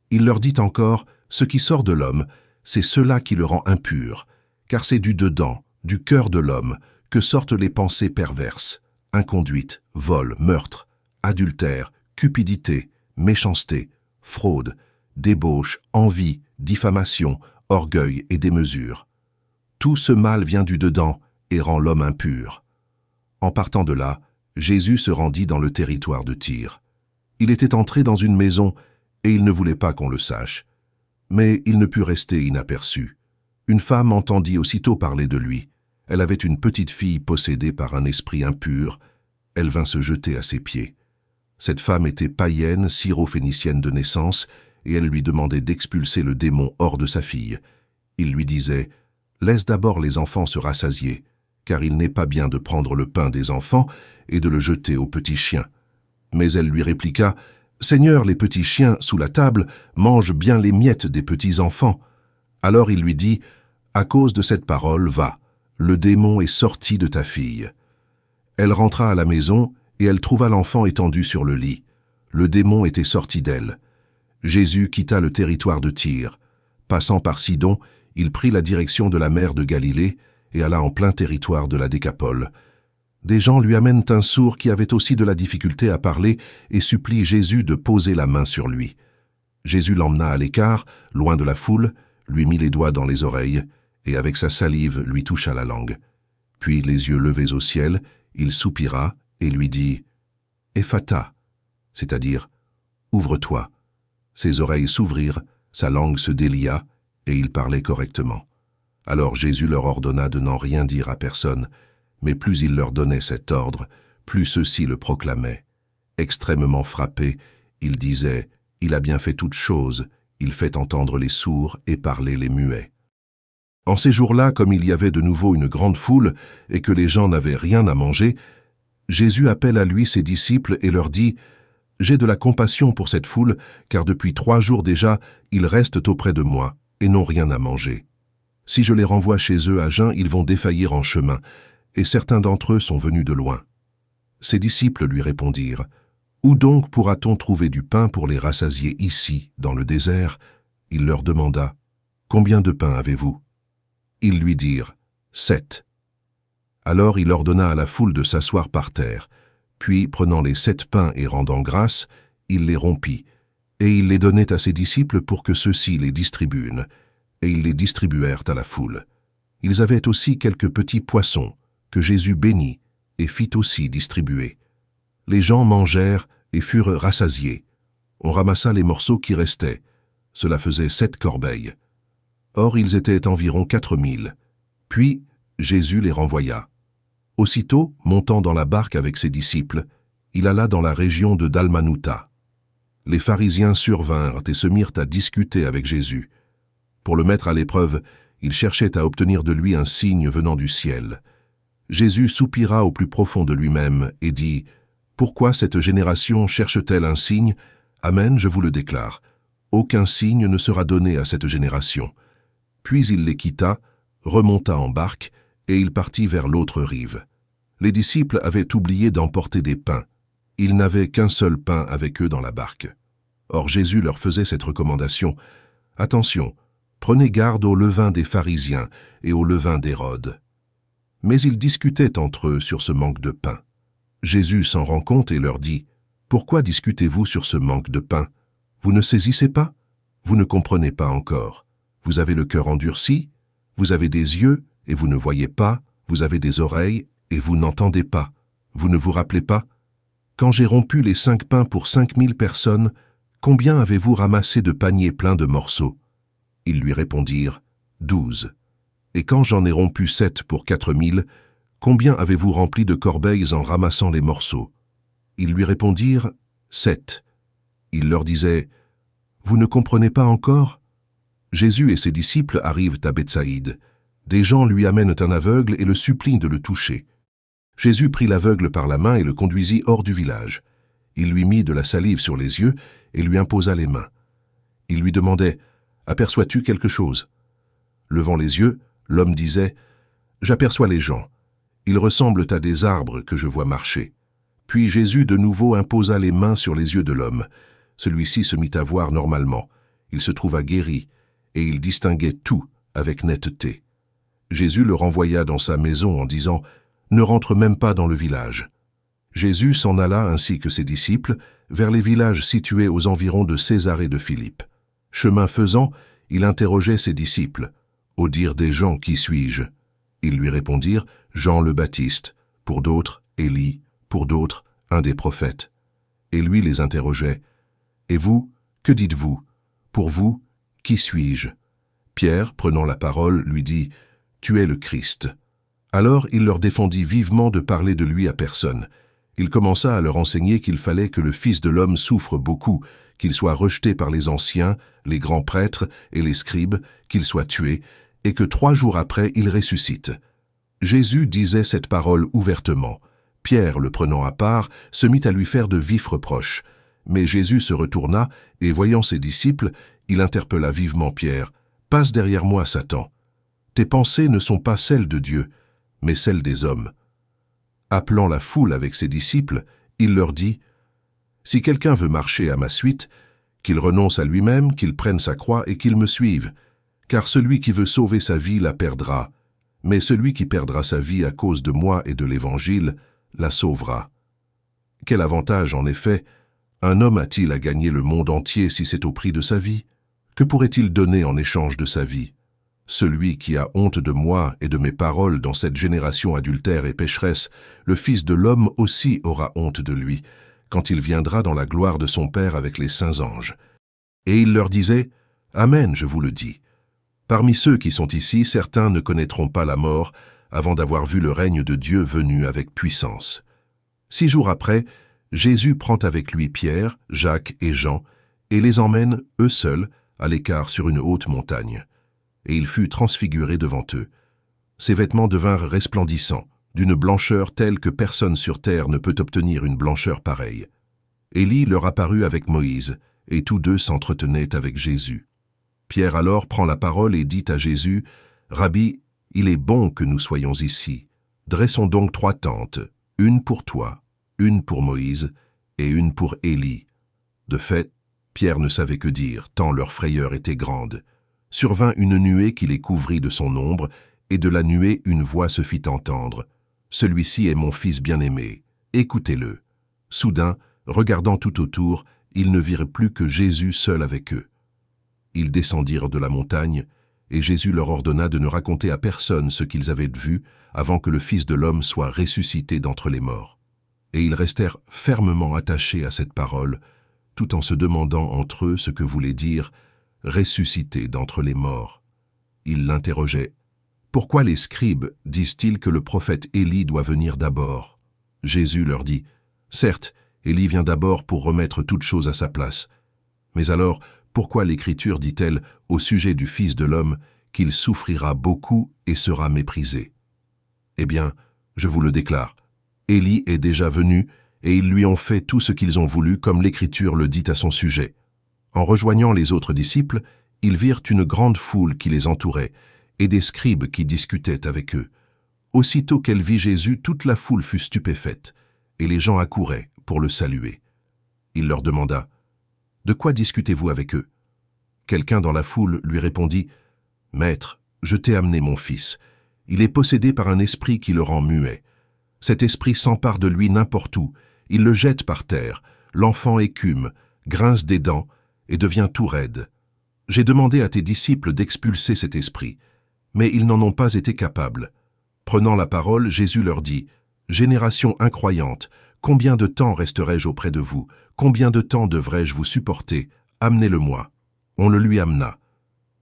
Il leur dit encore « Ce qui sort de l'homme, c'est cela qui le rend impur, car c'est du dedans, du cœur de l'homme, que sortent les pensées perverses, inconduite, vol, meurtre, adultère, cupidité, méchanceté, fraude, débauche, envie, diffamation, orgueil et démesure. Tout ce mal vient du dedans et rend l'homme impur. » En partant de là, Jésus se rendit dans le territoire de Tyr. Il était entré dans une maison et il ne voulait pas qu'on le sache. Mais il ne put rester inaperçu. Une femme entendit aussitôt parler de lui. Elle avait une petite fille possédée par un esprit impur. Elle vint se jeter à ses pieds. Cette femme était païenne, syro-phénicienne de naissance, et elle lui demandait d'expulser le démon hors de sa fille. Il lui disait « Laisse d'abord les enfants se rassasier, car il n'est pas bien de prendre le pain des enfants et de le jeter aux petits chiens. » Mais elle lui répliqua « Seigneur, les petits chiens, sous la table, mangent bien les miettes des petits enfants. » Alors il lui dit « À cause de cette parole, va, le démon est sorti de ta fille. » Elle rentra à la maison et elle trouva l'enfant étendu sur le lit. Le démon était sorti d'elle. Jésus quitta le territoire de Tyr. Passant par Sidon, il prit la direction de la mer de Galilée et alla en plein territoire de la Décapole. Des gens lui amènent un sourd qui avait aussi de la difficulté à parler et supplie Jésus de poser la main sur lui. Jésus l'emmena à l'écart, loin de la foule, lui mit les doigts dans les oreilles et avec sa salive lui toucha la langue. Puis, les yeux levés au ciel, il soupira et lui dit « Ephata », c'est-à-dire « Ouvre-toi ». Ses oreilles s'ouvrirent, sa langue se délia et il parlait correctement. Alors Jésus leur ordonna de n'en rien dire à personne, mais plus il leur donnait cet ordre, plus ceux-ci le proclamaient. Extrêmement frappé, il disait « Il a bien fait toutes choses, il fait entendre les sourds et parler les muets. » En ces jours-là, comme il y avait de nouveau une grande foule et que les gens n'avaient rien à manger, Jésus appelle à lui ses disciples et leur dit « J'ai de la compassion pour cette foule, car depuis 3 jours déjà, ils restent auprès de moi et n'ont rien à manger. Si je les renvoie chez eux à jeun, ils vont défaillir en chemin, et certains d'entre eux sont venus de loin. » Ses disciples lui répondirent « Où donc pourra-t-on trouver du pain pour les rassasier ici, dans le désert ?» Il leur demanda « Combien de pain avez-vous » Ils lui dirent « 7. » Alors il ordonna à la foule de s'asseoir par terre. Puis, prenant les 7 pains et rendant grâce, il les rompit, et il les donnait à ses disciples pour que ceux-ci les distribuent. et ils les distribuèrent à la foule. Ils avaient aussi quelques petits poissons, que Jésus bénit et fit aussi distribuer. Les gens mangèrent et furent rassasiés. On ramassa les morceaux qui restaient. Cela faisait 7 corbeilles. Or ils étaient environ 4000. Puis Jésus les renvoya. Aussitôt, montant dans la barque avec ses disciples, il alla dans la région de Dalmanutha. Les pharisiens survinrent et se mirent à discuter avec Jésus. Pour le mettre à l'épreuve, ils cherchaient à obtenir de lui un signe venant du ciel. Jésus soupira au plus profond de lui-même et dit « Pourquoi cette génération cherche-t-elle un signe? Amen, je vous le déclare. Aucun signe ne sera donné à cette génération. » Puis il les quitta, remonta en barque, et il partit vers l'autre rive. Les disciples avaient oublié d'emporter des pains. Ils n'avaient qu'un seul pain avec eux dans la barque. Or Jésus leur faisait cette recommandation. « Attention, prenez garde au levain des pharisiens et au levain d'Hérode. » Mais ils discutaient entre eux sur ce manque de pain. Jésus s'en rend compte et leur dit « Pourquoi discutez-vous sur ce manque de pain? Vous ne saisissez pas? Vous ne comprenez pas encore. Vous avez le cœur endurci? Vous avez des yeux et vous ne voyez pas? Vous avez des oreilles et vous n'entendez pas? Vous ne vous rappelez pas? Quand j'ai rompu les 5 pains pour 5000 personnes, combien avez-vous ramassé de paniers pleins de morceaux? » Ils lui répondirent « 12. » Et quand j'en ai rompu 7 pour 4000, combien avez-vous rempli de corbeilles en ramassant les morceaux? Ils lui répondirent « 7. » Il leur disait « Vous ne comprenez pas encore? » Jésus et ses disciples arrivent à Bethsaïde. Des gens lui amènent un aveugle et le supplient de le toucher. Jésus prit l'aveugle par la main et le conduisit hors du village. Il lui mit de la salive sur les yeux et lui imposa les mains. Il lui demandait « Aperçois-tu quelque chose ?» Levant les yeux, l'homme disait « J'aperçois les gens. Ils ressemblent à des arbres que je vois marcher. » Puis Jésus de nouveau imposa les mains sur les yeux de l'homme. Celui-ci se mit à voir normalement. Il se trouva guéri, et il distinguait tout avec netteté. Jésus le renvoya dans sa maison en disant « Ne rentre même pas dans le village. » Jésus s'en alla ainsi que ses disciples vers les villages situés aux environs de Césarée de Philippe. Chemin faisant, il interrogeait ses disciples. Au dire des gens, qui suis-je? Ils lui répondirent, Jean le Baptiste, pour d'autres, Élie, pour d'autres, un des prophètes. Et lui les interrogeait. Et vous, que dites-vous? Pour vous, qui suis-je? Pierre, prenant la parole, lui dit, Tu es le Christ. Alors il leur défendit vivement de parler de lui à personne. Il commença à leur enseigner qu'il fallait que le Fils de l'homme souffre beaucoup, qu'il soit rejeté par les anciens, les grands prêtres et les scribes, qu'il soit tué, et que 3 jours après il ressuscite. Jésus disait cette parole ouvertement. Pierre, le prenant à part, se mit à lui faire de vifs reproches. Mais Jésus se retourna, et voyant ses disciples, il interpella vivement Pierre. « Passe derrière moi, Satan. Tes pensées ne sont pas celles de Dieu, mais celles des hommes. » Appelant la foule avec ses disciples, il leur dit, « Si quelqu'un veut marcher à ma suite, qu'il renonce à lui-même, qu'il prenne sa croix et qu'il me suive. Car celui qui veut sauver sa vie la perdra, mais celui qui perdra sa vie à cause de moi et de l'Évangile la sauvera. Quel avantage, en effet, un homme a-t-il à gagner le monde entier si c'est au prix de sa vie? Que pourrait-il donner en échange de sa vie? Celui qui a honte de moi et de mes paroles dans cette génération adultère et pécheresse, le Fils de l'homme aussi aura honte de lui, quand il viendra dans la gloire de son Père avec les saints anges. » Et il leur disait, « Amen, je vous le dis. Parmi ceux qui sont ici, certains ne connaîtront pas la mort avant d'avoir vu le règne de Dieu venu avec puissance. » 6 jours après, Jésus prend avec lui Pierre, Jacques et Jean, et les emmène, eux seuls, à l'écart sur une haute montagne. Et il fut transfiguré devant eux. Ses vêtements devinrent resplendissants, d'une blancheur telle que personne sur terre ne peut obtenir une blancheur pareille. Élie leur apparut avec Moïse, et tous deux s'entretenaient avec Jésus. Pierre alors prend la parole et dit à Jésus, « Rabbi, il est bon que nous soyons ici. Dressons donc 3 tentes, une pour toi, une pour Moïse et une pour Élie. » De fait, Pierre ne savait que dire, tant leur frayeur était grande. Survint une nuée qui les couvrit de son ombre, et de la nuée une voix se fit entendre. « Celui-ci est mon fils bien-aimé, écoutez-le. » Soudain, regardant tout autour, ils ne virent plus que Jésus seul avec eux. Ils descendirent de la montagne, et Jésus leur ordonna de ne raconter à personne ce qu'ils avaient vu avant que le Fils de l'homme soit ressuscité d'entre les morts. Et ils restèrent fermement attachés à cette parole, tout en se demandant entre eux ce que voulait dire « ressuscité d'entre les morts ». Ils l'interrogeaient. « Pourquoi les scribes disent-ils que le prophète Élie doit venir d'abord ?» Jésus leur dit « Certes, Élie vient d'abord pour remettre toute chose à sa place. Mais alors, pourquoi l'Écriture dit-elle au sujet du Fils de l'homme qu'il souffrira beaucoup et sera méprisé? Eh bien, je vous le déclare, Élie est déjà venu et ils lui ont fait tout ce qu'ils ont voulu comme l'Écriture le dit à son sujet. En rejoignant les autres disciples, ils virent une grande foule qui les entourait et des scribes qui discutaient avec eux. Aussitôt qu'elle vit Jésus, toute la foule fut stupéfaite et les gens accouraient pour le saluer. Il leur demanda « De quoi discutez-vous avec eux ?» Quelqu'un dans la foule lui répondit « Maître, je t'ai amené mon fils. Il est possédé par un esprit qui le rend muet. Cet esprit s'empare de lui n'importe où. Il le jette par terre. L'enfant écume, grince des dents et devient tout raide. J'ai demandé à tes disciples d'expulser cet esprit, mais ils n'en ont pas été capables. » Prenant la parole, Jésus leur dit « Génération incroyante, combien de temps resterai-je auprès de vous? Combien de temps devrais-je vous supporter? Amenez-le-moi. » On le lui amena.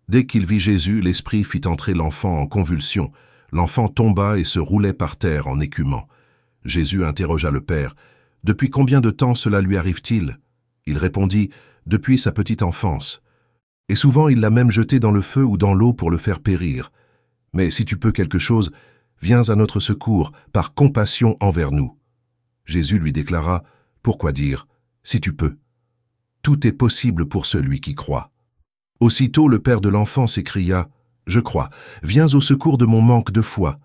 Dès qu'il vit Jésus, l'esprit fit entrer l'enfant en convulsion. L'enfant tomba et se roulait par terre en écumant. Jésus interrogea le père. « Depuis combien de temps cela lui arrive-t-il » Il répondit « Depuis sa petite enfance. Et souvent il l'a même jeté dans le feu ou dans l'eau pour le faire périr. Mais si tu peux quelque chose, viens à notre secours par compassion envers nous. » Jésus lui déclara « Pourquoi dire, si tu peux? Tout est possible pour celui qui croit. » Aussitôt le père de l'enfant s'écria « Je crois, viens au secours de mon manque de foi. »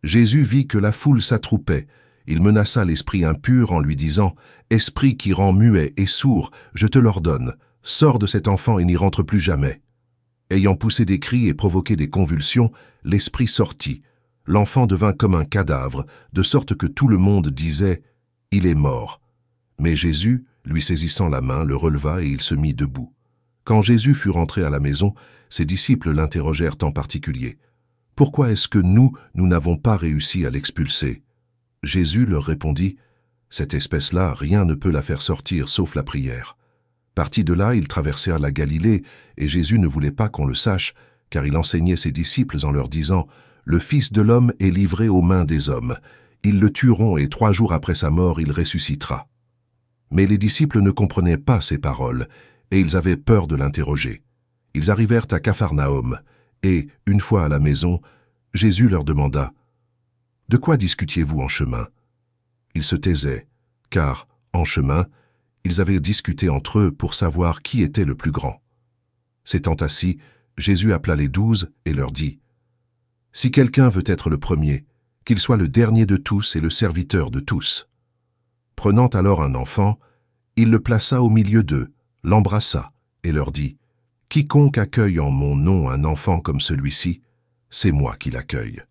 Jésus vit que la foule s'attroupait. Il menaça l'esprit impur en lui disant « Esprit qui rend muet et sourd, je te l'ordonne, sors de cet enfant et n'y rentre plus jamais. » Ayant poussé des cris et provoqué des convulsions, l'esprit sortit. L'enfant devint comme un cadavre, de sorte que tout le monde disait « Il est mort. » Mais Jésus, lui saisissant la main, le releva et il se mit debout. Quand Jésus fut rentré à la maison, ses disciples l'interrogèrent en particulier. « Pourquoi est-ce que nous n'avons pas réussi à l'expulser ?» Jésus leur répondit « Cette espèce-là, rien ne peut la faire sortir sauf la prière. » Partis de là, ils traversèrent la Galilée, et Jésus ne voulait pas qu'on le sache, car il enseignait ses disciples en leur disant « Le Fils de l'homme est livré aux mains des hommes. Ils le tueront et 3 jours après sa mort, il ressuscitera. » Mais les disciples ne comprenaient pas ces paroles, et ils avaient peur de l'interroger. Ils arrivèrent à Capharnaüm, et, une fois à la maison, Jésus leur demanda « De quoi discutiez-vous en chemin ?» Ils se taisaient, car, en chemin, ils avaient discuté entre eux pour savoir qui était le plus grand. S'étant assis, Jésus appela les 12 et leur dit « Si quelqu'un veut être le premier, qu'il soit le dernier de tous et le serviteur de tous. » Prenant alors un enfant, il le plaça au milieu d'eux, l'embrassa et leur dit « Quiconque accueille en mon nom un enfant comme celui-ci, c'est moi qui l'accueille.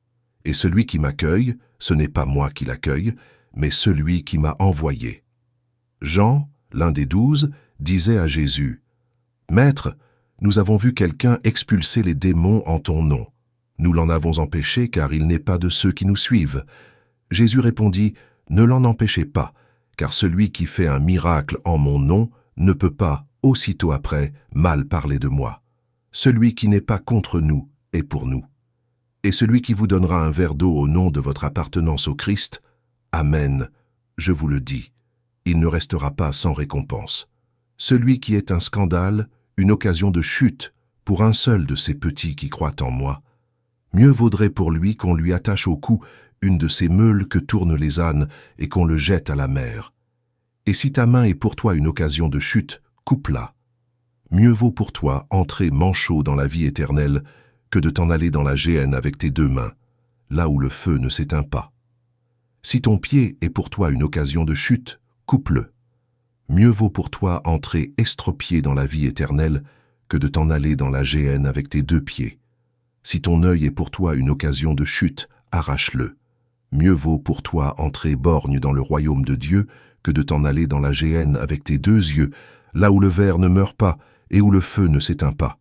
Et celui qui m'accueille, ce n'est pas moi qui l'accueille, mais celui qui m'a envoyé. » Jean, l'un des 12, disait à Jésus « Maître, nous avons vu quelqu'un expulser les démons en ton nom. Nous l'en avons empêché car il n'est pas de ceux qui nous suivent. » Jésus répondit « Ne l'en empêchez pas, car celui qui fait un miracle en mon nom ne peut pas, aussitôt après, mal parler de moi. Celui qui n'est pas contre nous est pour nous. Et celui qui vous donnera un verre d'eau au nom de votre appartenance au Christ, Amen, je vous le dis, il ne restera pas sans récompense. Celui qui est un scandale, une occasion de chute pour un seul de ces petits qui croient en moi, mieux vaudrait pour lui qu'on lui attache au cou une de ces meules que tournent les ânes et qu'on le jette à la mer. Et si ta main est pour toi une occasion de chute, coupe-la. Mieux vaut pour toi entrer manchot dans la vie éternelle que de t'en aller dans la géhenne avec tes 2 mains, là où le feu ne s'éteint pas. Si ton pied est pour toi une occasion de chute, coupe-le. Mieux vaut pour toi entrer estropié dans la vie éternelle que de t'en aller dans la géhenne avec tes 2 pieds. Si ton œil est pour toi une occasion de chute, arrache-le. Mieux vaut pour toi entrer borgne dans le royaume de Dieu que de t'en aller dans la géhenne avec tes 2 yeux, là où le ver ne meurt pas et où le feu ne s'éteint pas.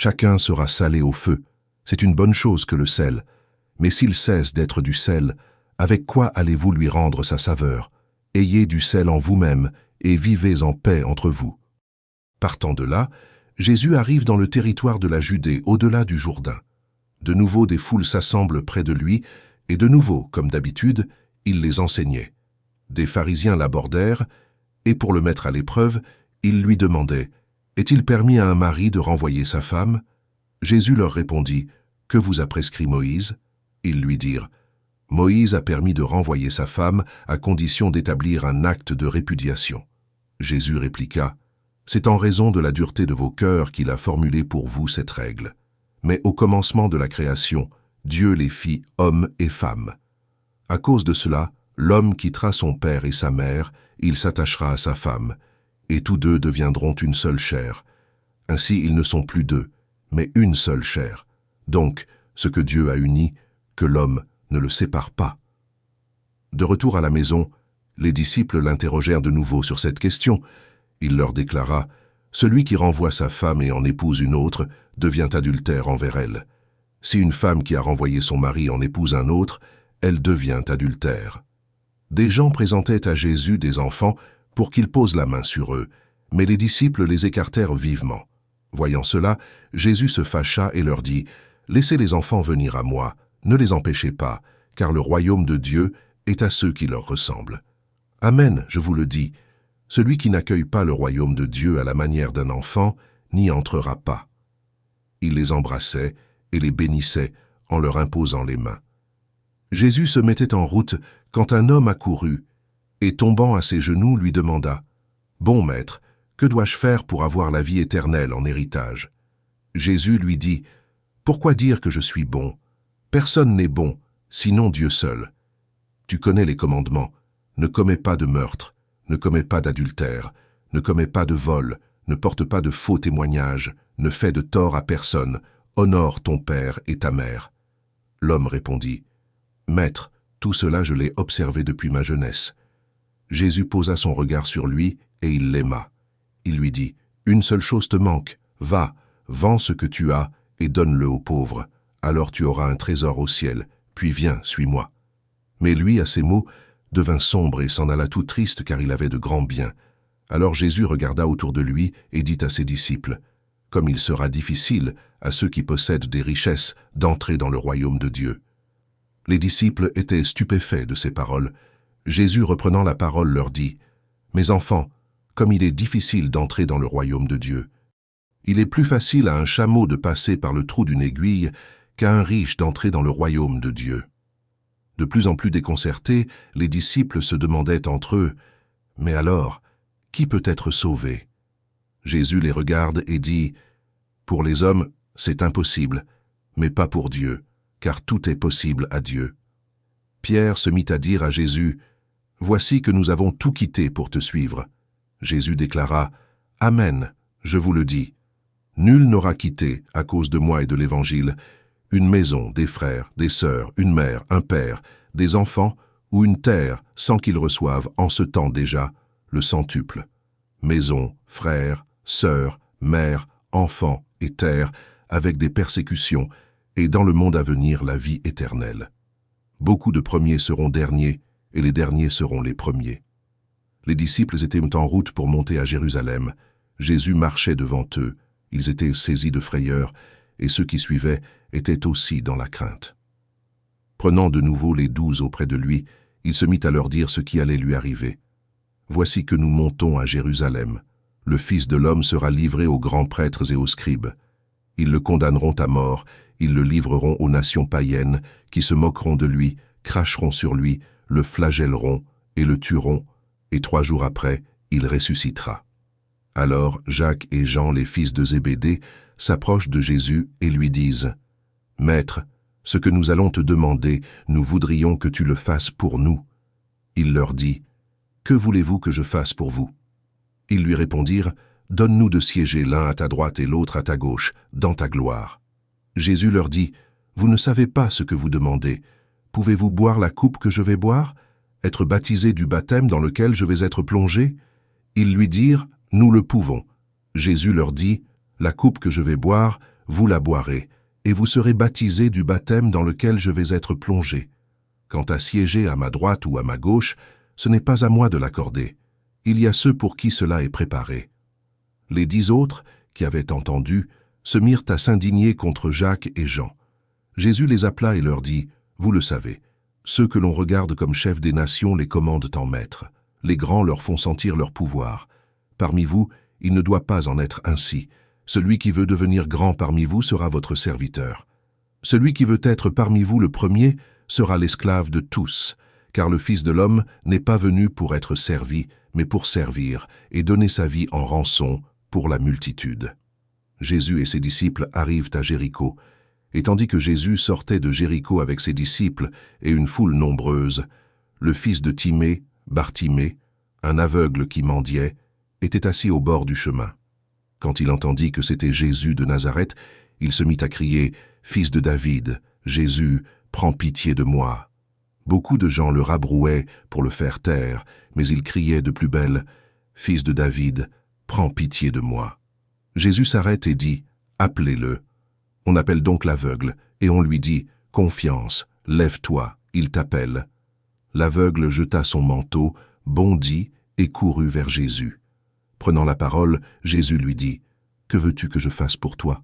Chacun sera salé au feu. C'est une bonne chose que le sel. Mais s'il cesse d'être du sel, avec quoi allez-vous lui rendre sa saveur? Ayez du sel en vous-même et vivez en paix entre vous. Partant de là, Jésus arrive dans le territoire de la Judée, au-delà du Jourdain. De nouveau, des foules s'assemblent près de lui, et de nouveau, comme d'habitude, il les enseignait. Des pharisiens l'abordèrent, et pour le mettre à l'épreuve, ils lui demandaient « Est-il permis à un mari de renvoyer sa femme ?» Jésus leur répondit « Que vous a prescrit Moïse ?» Ils lui dirent « Moïse a permis de renvoyer sa femme à condition d'établir un acte de répudiation. » Jésus répliqua « C'est en raison de la dureté de vos cœurs qu'il a formulé pour vous cette règle. Mais au commencement de la création, Dieu les fit hommes et femmes. À cause de cela, l'homme quittera son père et sa mère, il s'attachera à sa femme, et tous deux deviendront une seule chair. Ainsi ils ne sont plus deux, mais une seule chair. Donc, ce que Dieu a uni, que l'homme ne le sépare pas. » De retour à la maison, les disciples l'interrogèrent de nouveau sur cette question. Il leur déclara « Celui qui renvoie sa femme et en épouse une autre devient adultère envers elle. Si une femme qui a renvoyé son mari en épouse un autre, elle devient adultère. » Des gens présentaient à Jésus des enfants pour qu'il pose la main sur eux, mais les disciples les écartèrent vivement. Voyant cela, Jésus se fâcha et leur dit « Laissez les enfants venir à moi, ne les empêchez pas, car le royaume de Dieu est à ceux qui leur ressemblent. Amen, je vous le dis, celui qui n'accueille pas le royaume de Dieu à la manière d'un enfant n'y entrera pas. » Il les embrassait et les bénissait en leur imposant les mains. Jésus se mettait en route quand un homme accourut et, tombant à ses genoux, lui demanda « Bon maître, que dois-je faire pour avoir la vie éternelle en héritage ?» Jésus lui dit « Pourquoi dire que je suis bon? Personne n'est bon, sinon Dieu seul. Tu connais les commandements. Ne commets pas de meurtre, ne commets pas d'adultère, ne commets pas de vol, ne porte pas de faux témoignages, ne fais de tort à personne, honore ton père et ta mère. » L'homme répondit « Maître, tout cela je l'ai observé depuis ma jeunesse. » Jésus posa son regard sur lui et il l'aima. Il lui dit « Une seule chose te manque, va, vends ce que tu as et donne-le aux pauvres. Alors tu auras un trésor au ciel, puis viens, suis-moi. » Mais lui, à ces mots, devint sombre et s'en alla tout triste car il avait de grands biens. Alors Jésus regarda autour de lui et dit à ses disciples « Comme il sera difficile à ceux qui possèdent des richesses d'entrer dans le royaume de Dieu. » Les disciples étaient stupéfaits de ces paroles. Jésus, reprenant la parole, leur dit « Mes enfants, comme il est difficile d'entrer dans le royaume de Dieu. Il est plus facile à un chameau de passer par le trou d'une aiguille qu'à un riche d'entrer dans le royaume de Dieu. » De plus en plus déconcertés, les disciples se demandaient entre eux « Mais alors, qui peut être sauvé ?» Jésus les regarde et dit « Pour les hommes, c'est impossible, mais pas pour Dieu, car tout est possible à Dieu. » Pierre se mit à dire à Jésus « Voici que nous avons tout quitté pour te suivre. » Jésus déclara « Amen, je vous le dis. Nul n'aura quitté, à cause de moi et de l'Évangile, une maison, des frères, des sœurs, une mère, un père, des enfants ou une terre sans qu'ils reçoivent en ce temps déjà le centuple. Maison, frères, sœurs, mères, enfants et terre, avec des persécutions, et dans le monde à venir la vie éternelle. Beaucoup de premiers seront derniers, et les derniers seront les premiers. » Les disciples étaient en route pour monter à Jérusalem. Jésus marchait devant eux. Ils étaient saisis de frayeur, et ceux qui suivaient étaient aussi dans la crainte. Prenant de nouveau les 12 auprès de lui, il se mit à leur dire ce qui allait lui arriver. « Voici que nous montons à Jérusalem. Le Fils de l'homme sera livré aux grands prêtres et aux scribes. Ils le condamneront à mort, ils le livreront aux nations païennes, qui se moqueront de lui, cracheront sur lui, le flagelleront et le tueront, et 3 jours après, il ressuscitera. » Alors Jacques et Jean, les fils de Zébédée, s'approchent de Jésus et lui disent « Maître, ce que nous allons te demander, nous voudrions que tu le fasses pour nous. » Il leur dit « Que voulez-vous que je fasse pour vous ?» Ils lui répondirent « Donne-nous de siéger l'un à ta droite et l'autre à ta gauche, dans ta gloire. » Jésus leur dit « Vous ne savez pas ce que vous demandez. Pouvez-vous boire la coupe que je vais boire? Être baptisé du baptême dans lequel je vais être plongé ?» Ils lui dirent « Nous le pouvons. » Jésus leur dit « La coupe que je vais boire, vous la boirez, et vous serez baptisés du baptême dans lequel je vais être plongé. Quant à siéger à ma droite ou à ma gauche, ce n'est pas à moi de l'accorder. Il y a ceux pour qui cela est préparé. » Les 10 autres, qui avaient entendu, se mirent à s'indigner contre Jacques et Jean. Jésus les appela et leur dit, « Vous le savez, ceux que l'on regarde comme chefs des nations les commandent en maître. Les grands leur font sentir leur pouvoir. Parmi vous, il ne doit pas en être ainsi. Celui qui veut devenir grand parmi vous sera votre serviteur. Celui qui veut être parmi vous le premier sera l'esclave de tous, car le Fils de l'homme n'est pas venu pour être servi, mais pour servir et donner sa vie en rançon pour la multitude. » Jésus et ses disciples arrivent à Jéricho, et tandis que Jésus sortait de Jéricho avec ses disciples et une foule nombreuse, le fils de Timée, Bartimée, un aveugle qui mendiait, était assis au bord du chemin. Quand il entendit que c'était Jésus de Nazareth, il se mit à crier « Fils de David, Jésus, prends pitié de moi !» Beaucoup de gens le rabrouaient pour le faire taire, mais il criait de plus belle « Fils de David, prends pitié de moi !» Jésus s'arrête et dit « Appelez-le !» On appelle donc l'aveugle, et on lui dit « Confiance, lève-toi, il t'appelle. » L'aveugle jeta son manteau, bondit et courut vers Jésus. Prenant la parole, Jésus lui dit « Que veux-tu que je fasse pour toi ?»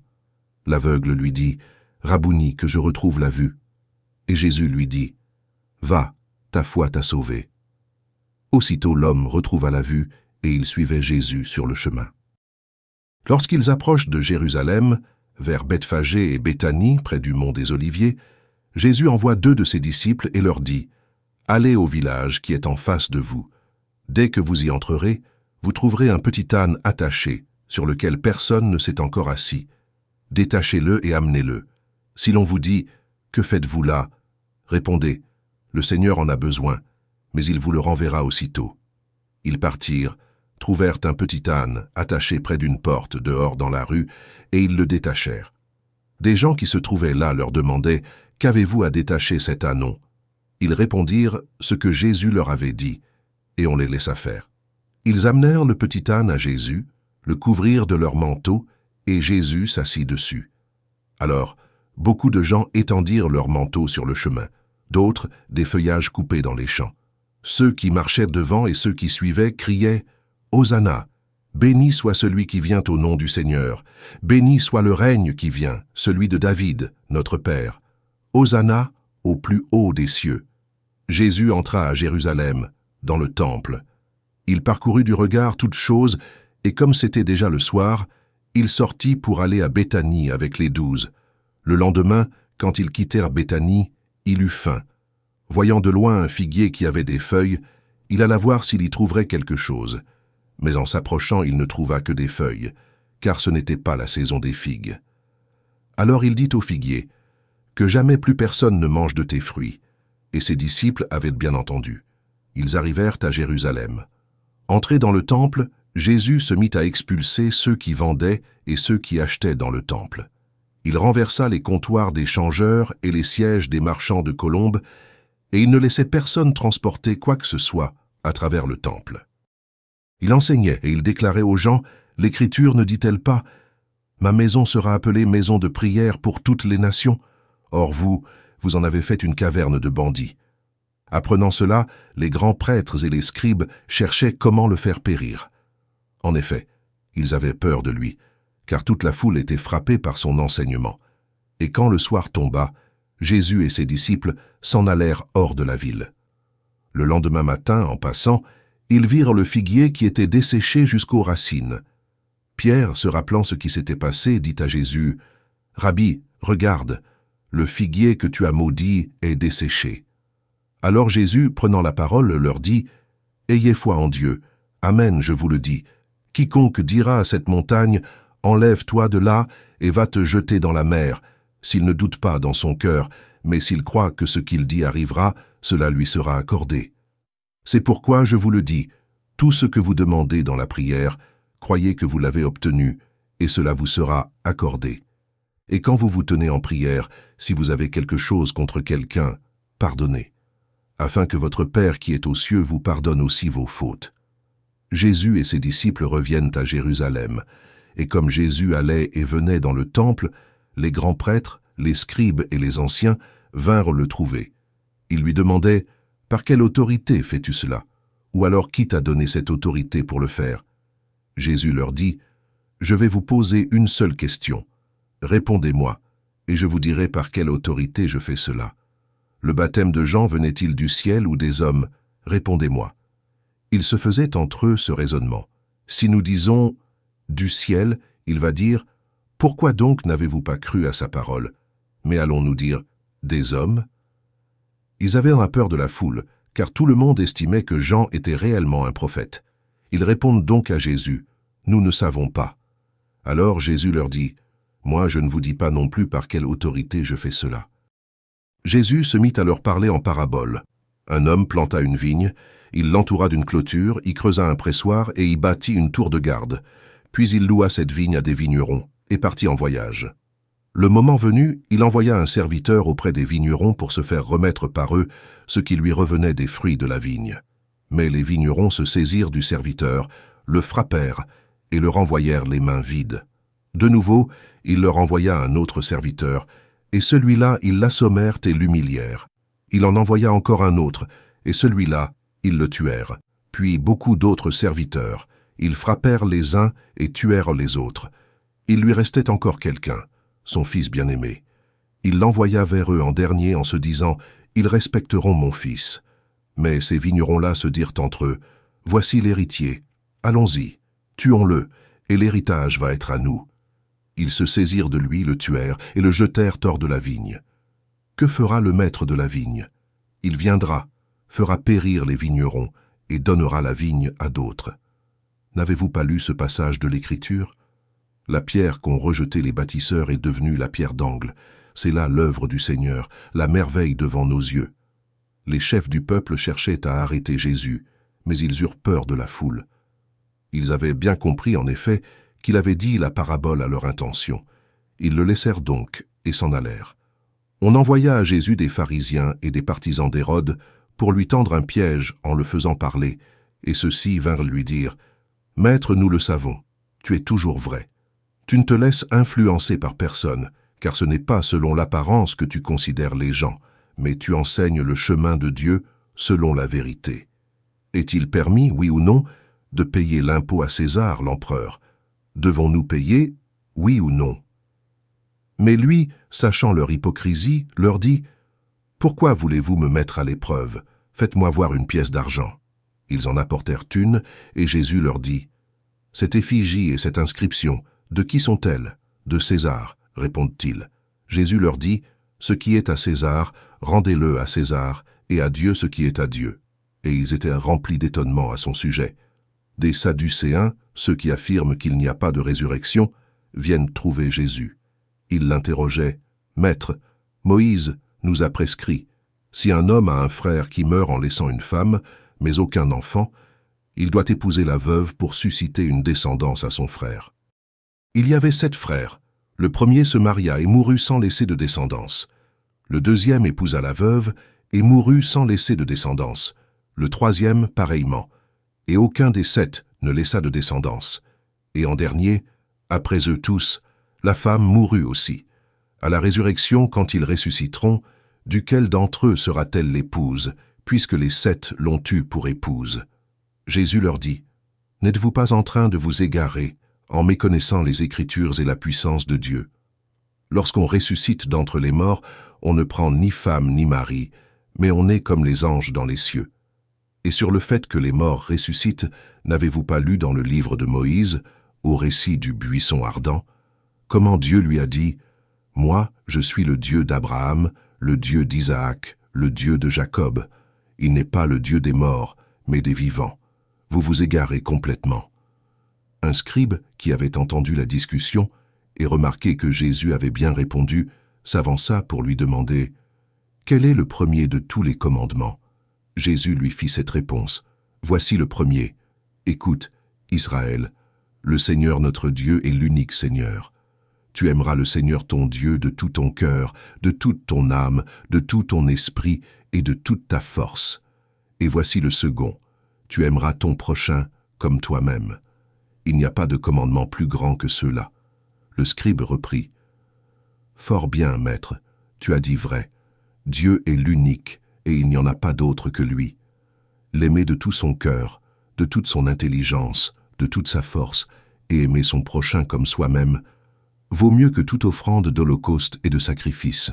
L'aveugle lui dit « Rabouni, que je retrouve la vue. » Et Jésus lui dit « Va, ta foi t'a sauvé. » Aussitôt l'homme retrouva la vue, et il suivait Jésus sur le chemin. Lorsqu'ils approchent de Jérusalem, vers Bethphagée et Béthanie, près du mont des Oliviers, Jésus envoie 2 de ses disciples et leur dit « Allez au village qui est en face de vous. Dès que vous y entrerez, vous trouverez un petit âne attaché, sur lequel personne ne s'est encore assis. Détachez-le et amenez-le. Si l'on vous dit « Que faites-vous là ?» répondez « Le Seigneur en a besoin, mais il vous le renverra aussitôt. » Ils partirent, trouvèrent un petit âne attaché près d'une porte dehors dans la rue, et ils le détachèrent. Des gens qui se trouvaient là leur demandaient « Qu'avez-vous à détacher cet ânon ?» Ils répondirent ce que Jésus leur avait dit, et on les laissa faire. Ils amenèrent le petit âne à Jésus, le couvrirent de leur manteau, et Jésus s'assit dessus. Alors, beaucoup de gens étendirent leurs manteaux sur le chemin, d'autres des feuillages coupés dans les champs. Ceux qui marchaient devant et ceux qui suivaient criaient « Hosanna ! Béni soit celui qui vient au nom du Seigneur. Béni soit le règne qui vient, celui de David, notre Père. Hosanna au plus haut des cieux. » Jésus entra à Jérusalem, dans le temple. Il parcourut du regard toutes choses, et comme c'était déjà le soir, il sortit pour aller à Béthanie avec les 12. Le lendemain, quand ils quittèrent Béthanie, il eut faim. Voyant de loin un figuier qui avait des feuilles, il alla voir s'il y trouverait quelque chose. Mais en s'approchant, il ne trouva que des feuilles, car ce n'était pas la saison des figues. Alors il dit au figuier, « Que jamais plus personne ne mange de tes fruits. » Et ses disciples avaient bien entendu. Ils arrivèrent à Jérusalem. Entré dans le temple, Jésus se mit à expulser ceux qui vendaient et ceux qui achetaient dans le temple. Il renversa les comptoirs des changeurs et les sièges des marchands de colombes, et il ne laissait personne transporter quoi que ce soit à travers le temple. Il enseignait et il déclarait aux gens, « L'Écriture ne dit-elle pas, « Ma maison sera appelée maison de prière pour toutes les nations. Or vous en avez fait une caverne de bandits. » Apprenant cela, les grands prêtres et les scribes cherchaient comment le faire périr. En effet, ils avaient peur de lui, car toute la foule était frappée par son enseignement. Et quand le soir tomba, Jésus et ses disciples s'en allèrent hors de la ville. Le lendemain matin, en passant, ils virent le figuier qui était desséché jusqu'aux racines. Pierre, se rappelant ce qui s'était passé, dit à Jésus, « Rabbi, regarde, le figuier que tu as maudit est desséché. » Alors Jésus, prenant la parole, leur dit, « Ayez foi en Dieu. Amen, je vous le dis. Quiconque dira à cette montagne, « Enlève-toi de là et va te jeter dans la mer », s'il ne doute pas dans son cœur, mais s'il croit que ce qu'il dit arrivera, cela lui sera accordé. C'est pourquoi je vous le dis, tout ce que vous demandez dans la prière, croyez que vous l'avez obtenu, et cela vous sera accordé. Et quand vous vous tenez en prière, si vous avez quelque chose contre quelqu'un, pardonnez, afin que votre Père qui est aux cieux vous pardonne aussi vos fautes. » Jésus et ses disciples reviennent à Jérusalem, et comme Jésus allait et venait dans le temple, les grands prêtres, les scribes et les anciens vinrent le trouver. Ils lui demandaient « Par quelle autorité fais-tu cela? Ou alors qui t'a donné cette autorité pour le faire ?» Jésus leur dit « Je vais vous poser une seule question. Répondez-moi, et je vous dirai par quelle autorité je fais cela. Le baptême de Jean venait-il du ciel ou des hommes? Répondez-moi. » Il se faisait entre eux ce raisonnement. Si nous disons « du ciel », il va dire « Pourquoi donc n'avez-vous pas cru à sa parole? Mais allons-nous dire « des hommes » Ils avaient la peur de la foule, car tout le monde estimait que Jean était réellement un prophète. Ils répondent donc à Jésus « Nous ne savons pas. » Alors Jésus leur dit « Moi je ne vous dis pas non plus par quelle autorité je fais cela. » Jésus se mit à leur parler en parabole. Un homme planta une vigne, il l'entoura d'une clôture, y creusa un pressoir et y bâtit une tour de garde. Puis il loua cette vigne à des vignerons et partit en voyage. Le moment venu, il envoya un serviteur auprès des vignerons pour se faire remettre par eux ce qui lui revenait des fruits de la vigne. Mais les vignerons se saisirent du serviteur, le frappèrent et le renvoyèrent les mains vides. De nouveau, il leur envoya un autre serviteur, et celui-là, ils l'assommèrent et l'humilièrent. Il en envoya encore un autre, et celui-là, ils le tuèrent. Puis beaucoup d'autres serviteurs. Ils frappèrent les uns et tuèrent les autres. Il lui restait encore quelqu'un, son fils bien-aimé. Il l'envoya vers eux en dernier en se disant « Ils respecteront mon fils ». Mais ces vignerons-là se dirent entre eux « Voici l'héritier, allons-y, tuons-le, et l'héritage va être à nous. » Ils se saisirent de lui, le tuèrent, et le jetèrent hors de la vigne. Que fera le maître de la vigne? Il viendra, fera périr les vignerons, et donnera la vigne à d'autres. N'avez-vous pas lu ce passage de l'Écriture? La pierre qu'ont rejetée les bâtisseurs est devenue la pierre d'angle. C'est là l'œuvre du Seigneur, la merveille devant nos yeux. Les chefs du peuple cherchaient à arrêter Jésus, mais ils eurent peur de la foule. Ils avaient bien compris, en effet, qu'il avait dit la parabole à leur intention. Ils le laissèrent donc et s'en allèrent. On envoya à Jésus des pharisiens et des partisans d'Hérode pour lui tendre un piège en le faisant parler, et ceux-ci vinrent lui dire « Maître, nous le savons, tu es toujours vrai. Tu ne te laisses influencer par personne, car ce n'est pas selon l'apparence que tu considères les gens, mais tu enseignes le chemin de Dieu selon la vérité. Est-il permis, oui ou non, de payer l'impôt à César, l'empereur? Devons-nous payer, oui ou non? » Mais lui, sachant leur hypocrisie, leur dit « Pourquoi voulez-vous me mettre à l'épreuve? Faites-moi voir une pièce d'argent. » Ils en apportèrent une, et Jésus leur dit « Cette effigie et cette inscription, de qui sont-elles? De César, répondent-ils. Jésus leur dit « Ce qui est à César, rendez-le à César, et à Dieu ce qui est à Dieu. » Et ils étaient remplis d'étonnement à son sujet. Des Sadducéens, ceux qui affirment qu'il n'y a pas de résurrection, viennent trouver Jésus. Ils l'interrogeaient « Maître, Moïse nous a prescrit, si un homme a un frère qui meurt en laissant une femme, mais aucun enfant, il doit épouser la veuve pour susciter une descendance à son frère. Il y avait 7 frères. Le premier se maria et mourut sans laisser de descendance. Le deuxième épousa la veuve et mourut sans laisser de descendance. Le troisième, pareillement. Et aucun des 7 ne laissa de descendance. Et en dernier, après eux tous, la femme mourut aussi. À la résurrection, quand ils ressusciteront, duquel d'entre eux sera-t-elle l'épouse, puisque les 7 l'ont eue pour épouse? Jésus leur dit, « N'êtes-vous pas en train de vous égarer en méconnaissant les Écritures et la puissance de Dieu? Lorsqu'on ressuscite d'entre les morts, on ne prend ni femme ni mari, mais on est comme les anges dans les cieux. Et sur le fait que les morts ressuscitent, n'avez-vous pas lu dans le livre de Moïse, au récit du buisson ardent, comment Dieu lui a dit « Moi, je suis le Dieu d'Abraham, le Dieu d'Isaac, le Dieu de Jacob. Il n'est pas le Dieu des morts, mais des vivants. Vous vous égarez complètement. » Un scribe, qui avait entendu la discussion et remarqué que Jésus avait bien répondu, s'avança pour lui demander « Quel est le premier de tous les commandements ?» Jésus lui fit cette réponse « Voici le premier. Écoute, Israël, le Seigneur notre Dieu est l'unique Seigneur. Tu aimeras le Seigneur ton Dieu de tout ton cœur, de toute ton âme, de tout ton esprit et de toute ta force. Et voici le second. Tu aimeras ton prochain comme toi-même. Il n'y a pas de commandement plus grand que ceux-là. » Le scribe reprit. Fort bien, maître, tu as dit vrai. Dieu est l'unique, et il n'y en a pas d'autre que lui. L'aimer de tout son cœur, de toute son intelligence, de toute sa force, et aimer son prochain comme soi-même, vaut mieux que toute offrande d'holocauste et de sacrifice.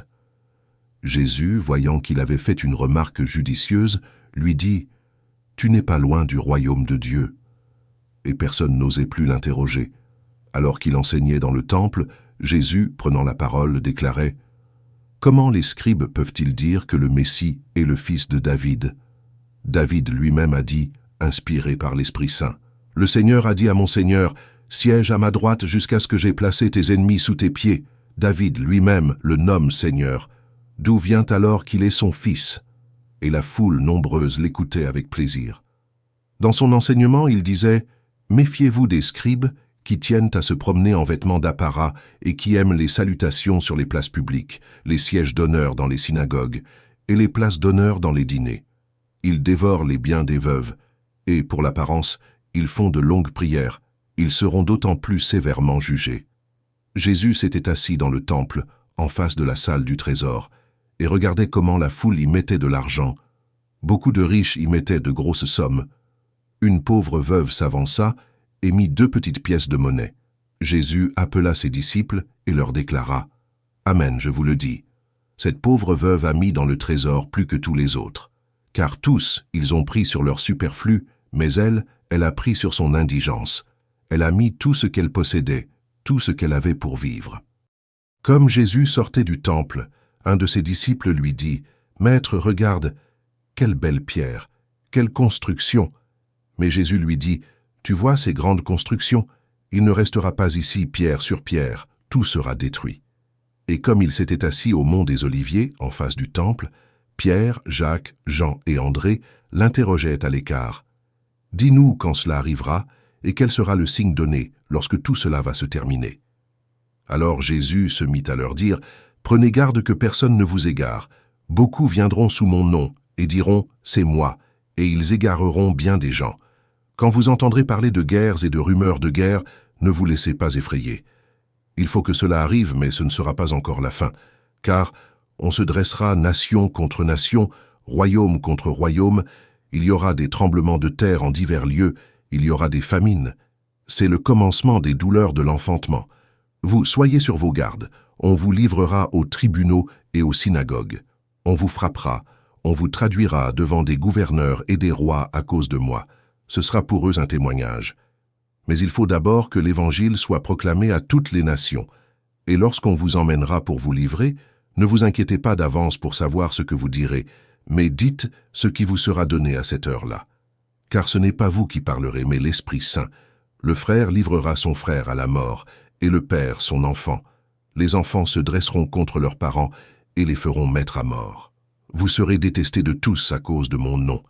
Jésus, voyant qu'il avait fait une remarque judicieuse, lui dit « Tu n'es pas loin du royaume de Dieu ». Et personne n'osait plus l'interroger. Alors qu'il enseignait dans le temple, Jésus, prenant la parole, déclarait « Comment les scribes peuvent-ils dire que le Messie est le fils de David ?» David lui-même a dit, inspiré par l'Esprit Saint, « Le Seigneur a dit à mon Seigneur, siège à ma droite jusqu'à ce que j'aie placé tes ennemis sous tes pieds. » David lui-même le nomme Seigneur. D'où vient alors qu'il est son fils? Et la foule nombreuse l'écoutait avec plaisir. Dans son enseignement, il disait « Méfiez-vous des scribes qui tiennent à se promener en vêtements d'apparat et qui aiment les salutations sur les places publiques, les sièges d'honneur dans les synagogues et les places d'honneur dans les dîners. Ils dévorent les biens des veuves et, pour l'apparence, ils font de longues prières. Ils seront d'autant plus sévèrement jugés. » Jésus s'était assis dans le temple, en face de la salle du trésor, et regardait comment la foule y mettait de l'argent. Beaucoup de riches y mettaient de grosses sommes. Une pauvre veuve s'avança et mit 2 petites pièces de monnaie. Jésus appela ses disciples et leur déclara « Amen, je vous le dis, cette pauvre veuve a mis dans le trésor plus que tous les autres, car tous, ils ont pris sur leur superflu, mais elle a pris sur son indigence. Elle a mis tout ce qu'elle possédait, tout ce qu'elle avait pour vivre. » Comme Jésus sortait du temple, un de ses disciples lui dit « Maître, regarde, quelle belle pierre, quelle construction !» Mais Jésus lui dit « Tu vois ces grandes constructions? Il ne restera pas ici pierre sur pierre, tout sera détruit. » Et comme il s'était assis au mont des Oliviers, en face du temple, Pierre, Jacques, Jean et André l'interrogeaient à l'écart. « Dis-nous quand cela arrivera, et quel sera le signe donné lorsque tout cela va se terminer. » Alors Jésus se mit à leur dire « Prenez garde que personne ne vous égare. Beaucoup viendront sous mon nom et diront « C'est moi », et ils égareront bien des gens. Quand vous entendrez parler de guerres et de rumeurs de guerre, ne vous laissez pas effrayer. Il faut que cela arrive, mais ce ne sera pas encore la fin, car on se dressera nation contre nation, royaume contre royaume, il y aura des tremblements de terre en divers lieux, il y aura des famines. C'est le commencement des douleurs de l'enfantement. Vous soyez sur vos gardes, on vous livrera aux tribunaux et aux synagogues. On vous frappera, on vous traduira devant des gouverneurs et des rois à cause de moi. Ce sera pour eux un témoignage. Mais il faut d'abord que l'Évangile soit proclamé à toutes les nations. Et lorsqu'on vous emmènera pour vous livrer, ne vous inquiétez pas d'avance pour savoir ce que vous direz, mais dites ce qui vous sera donné à cette heure-là. Car ce n'est pas vous qui parlerez, mais l'Esprit Saint. Le frère livrera son frère à la mort, et le père son enfant. Les enfants se dresseront contre leurs parents et les feront mettre à mort. Vous serez détestés de tous à cause de mon nom.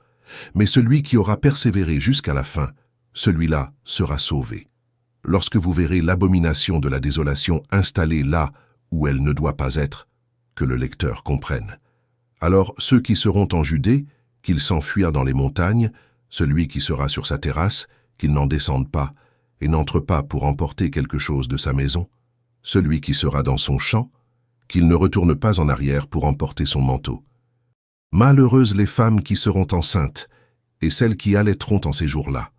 Mais celui qui aura persévéré jusqu'à la fin, celui-là sera sauvé. Lorsque vous verrez l'abomination de la désolation installée là où elle ne doit pas être, que le lecteur comprenne. Alors ceux qui seront en Judée, qu'ils s'enfuirent dans les montagnes, celui qui sera sur sa terrasse, qu'il n'en descende pas, et n'entre pas pour emporter quelque chose de sa maison, celui qui sera dans son champ, qu'il ne retourne pas en arrière pour emporter son manteau. Malheureuses les femmes qui seront enceintes, et celles qui allaiteront en ces jours-là.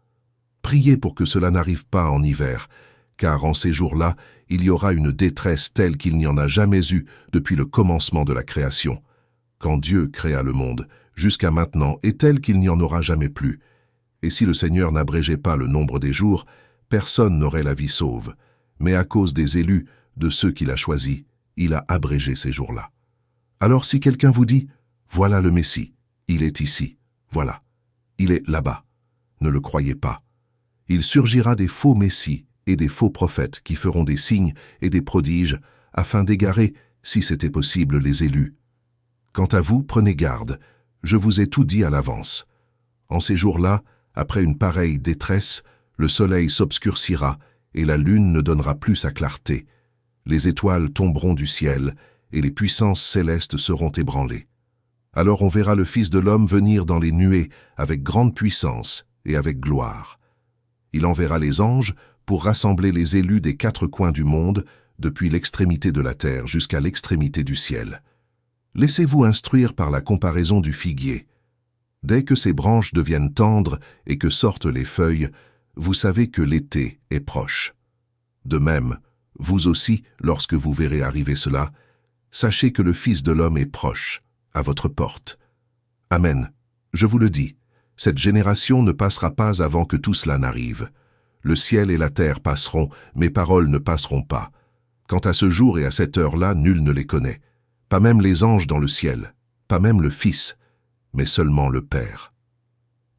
Priez pour que cela n'arrive pas en hiver, car en ces jours-là, il y aura une détresse telle qu'il n'y en a jamais eu depuis le commencement de la création, quand Dieu créa le monde, jusqu'à maintenant, et telle qu'il n'y en aura jamais plus. Et si le Seigneur n'abrégeait pas le nombre des jours, personne n'aurait la vie sauve. Mais à cause des élus, de ceux qu'il a choisis, il a abrégé ces jours-là. Alors si quelqu'un vous dit « Voilà le Messie, il est ici, voilà, il est là-bas », ne le croyez pas. Il surgira des faux messies et des faux prophètes qui feront des signes et des prodiges afin d'égarer, si c'était possible, les élus. Quant à vous, prenez garde, je vous ai tout dit à l'avance. En ces jours-là, après une pareille détresse, le soleil s'obscurcira et la lune ne donnera plus sa clarté. Les étoiles tomberont du ciel et les puissances célestes seront ébranlées. Alors on verra le Fils de l'homme venir dans les nuées avec grande puissance et avec gloire. Il enverra les anges pour rassembler les élus des 4 coins du monde, depuis l'extrémité de la terre jusqu'à l'extrémité du ciel. Laissez-vous instruire par la comparaison du figuier. Dès que ses branches deviennent tendres et que sortent les feuilles, vous savez que l'été est proche. De même, vous aussi, lorsque vous verrez arriver cela, sachez que le Fils de l'homme est proche, à votre porte. Amen. Je vous le dis, cette génération ne passera pas avant que tout cela n'arrive. Le ciel et la terre passeront, mes paroles ne passeront pas. Quant à ce jour et à cette heure-là, nul ne les connaît. Pas même les anges dans le ciel, pas même le Fils, mais seulement le Père.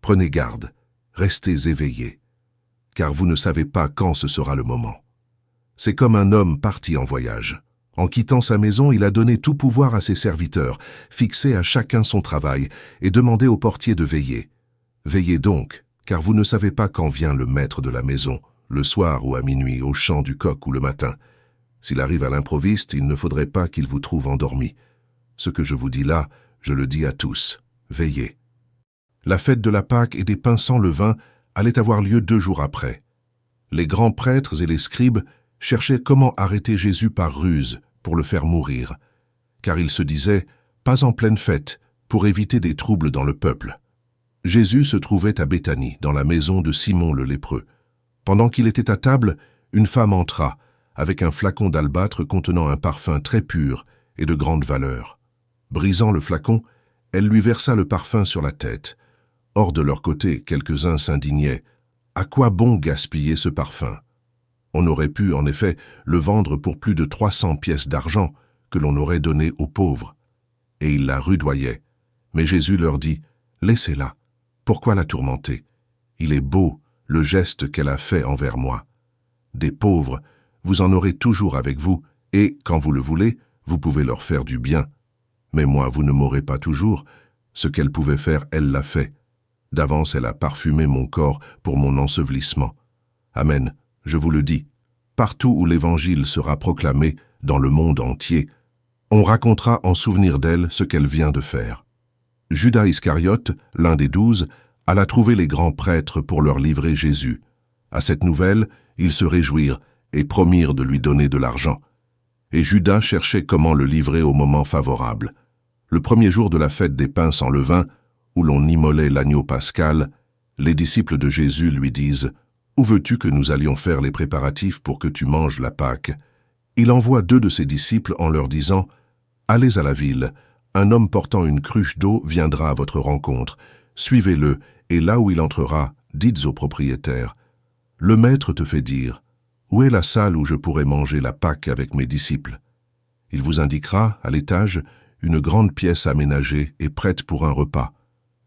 Prenez garde, restez éveillés, car vous ne savez pas quand ce sera le moment. C'est comme un homme parti en voyage. En quittant sa maison, il a donné tout pouvoir à ses serviteurs, fixé à chacun son travail et demandé au portier de veiller. Veillez donc, car vous ne savez pas quand vient le maître de la maison, le soir ou à minuit, au chant du coq ou le matin. S'il arrive à l'improviste, il ne faudrait pas qu'il vous trouve endormi. Ce que je vous dis là, je le dis à tous. Veillez. La fête de la Pâque et des pains sans levain allait avoir lieu 2 jours après. Les grands prêtres et les scribes cherchaient comment arrêter Jésus par ruse pour le faire mourir, car ils se disaient « pas en pleine fête » pour éviter des troubles dans le peuple. Jésus se trouvait à Béthanie, dans la maison de Simon le lépreux. Pendant qu'il était à table, une femme entra, avec un flacon d'albâtre contenant un parfum très pur et de grande valeur. Brisant le flacon, elle lui versa le parfum sur la tête. Hors de leur côté, quelques-uns s'indignaient. À quoi bon gaspiller ce parfum? On aurait pu, en effet, le vendre pour plus de 300 pièces d'argent que l'on aurait donné aux pauvres. Et ils la rudoyaient. Mais Jésus leur dit, « Laissez-la. Pourquoi la tourmenter? Il est beau, le geste qu'elle a fait envers moi. Des pauvres, vous en aurez toujours avec vous, et, quand vous le voulez, vous pouvez leur faire du bien. Mais moi, vous ne m'aurez pas toujours. Ce qu'elle pouvait faire, elle l'a fait. D'avance, elle a parfumé mon corps pour mon ensevelissement. Amen, je vous le dis. Partout où l'Évangile sera proclamé, dans le monde entier, on racontera en souvenir d'elle ce qu'elle vient de faire. » Judas Iscariote, l'un des 12, alla trouver les grands prêtres pour leur livrer Jésus. À cette nouvelle, ils se réjouirent et promirent de lui donner de l'argent. Et Judas cherchait comment le livrer au moment favorable. Le premier jour de la fête des pains sans levain, où l'on immolait l'agneau pascal, les disciples de Jésus lui disent « Où veux-tu que nous allions faire les préparatifs pour que tu manges la Pâque ?» Il envoie 2 de ses disciples en leur disant « Allez à la ville, un homme portant une cruche d'eau viendra à votre rencontre. Suivez-le, et là où il entrera, dites au propriétaire « Le maître te fait dire « Où est la salle où je pourrai manger la Pâque avec mes disciples ?» Il vous indiquera, à l'étage, une grande pièce aménagée et prête pour un repas.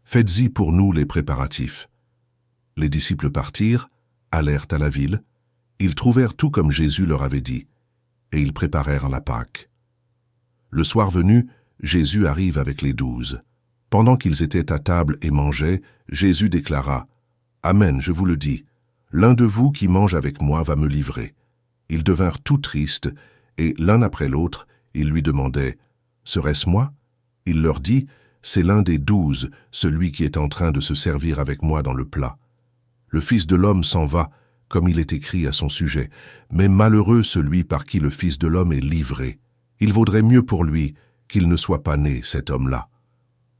Faites-y pour nous les préparatifs. » Les disciples partirent, allèrent à la ville. Ils trouvèrent tout comme Jésus leur avait dit, et ils préparèrent la Pâque. Le soir venu, Jésus arrive avec les 12. Pendant qu'ils étaient à table et mangeaient, Jésus déclara « Amen, je vous le dis, l'un de vous qui mange avec moi va me livrer. » Ils devinrent tout tristes, et l'un après l'autre, ils lui demandaient « Serait-ce moi ?» Il leur dit « C'est l'un des 12, celui qui est en train de se servir avec moi dans le plat. Le Fils de l'homme s'en va, comme il est écrit à son sujet, mais malheureux celui par qui le Fils de l'homme est livré. Il vaudrait mieux pour lui qu'il ne soit pas né, cet homme-là. »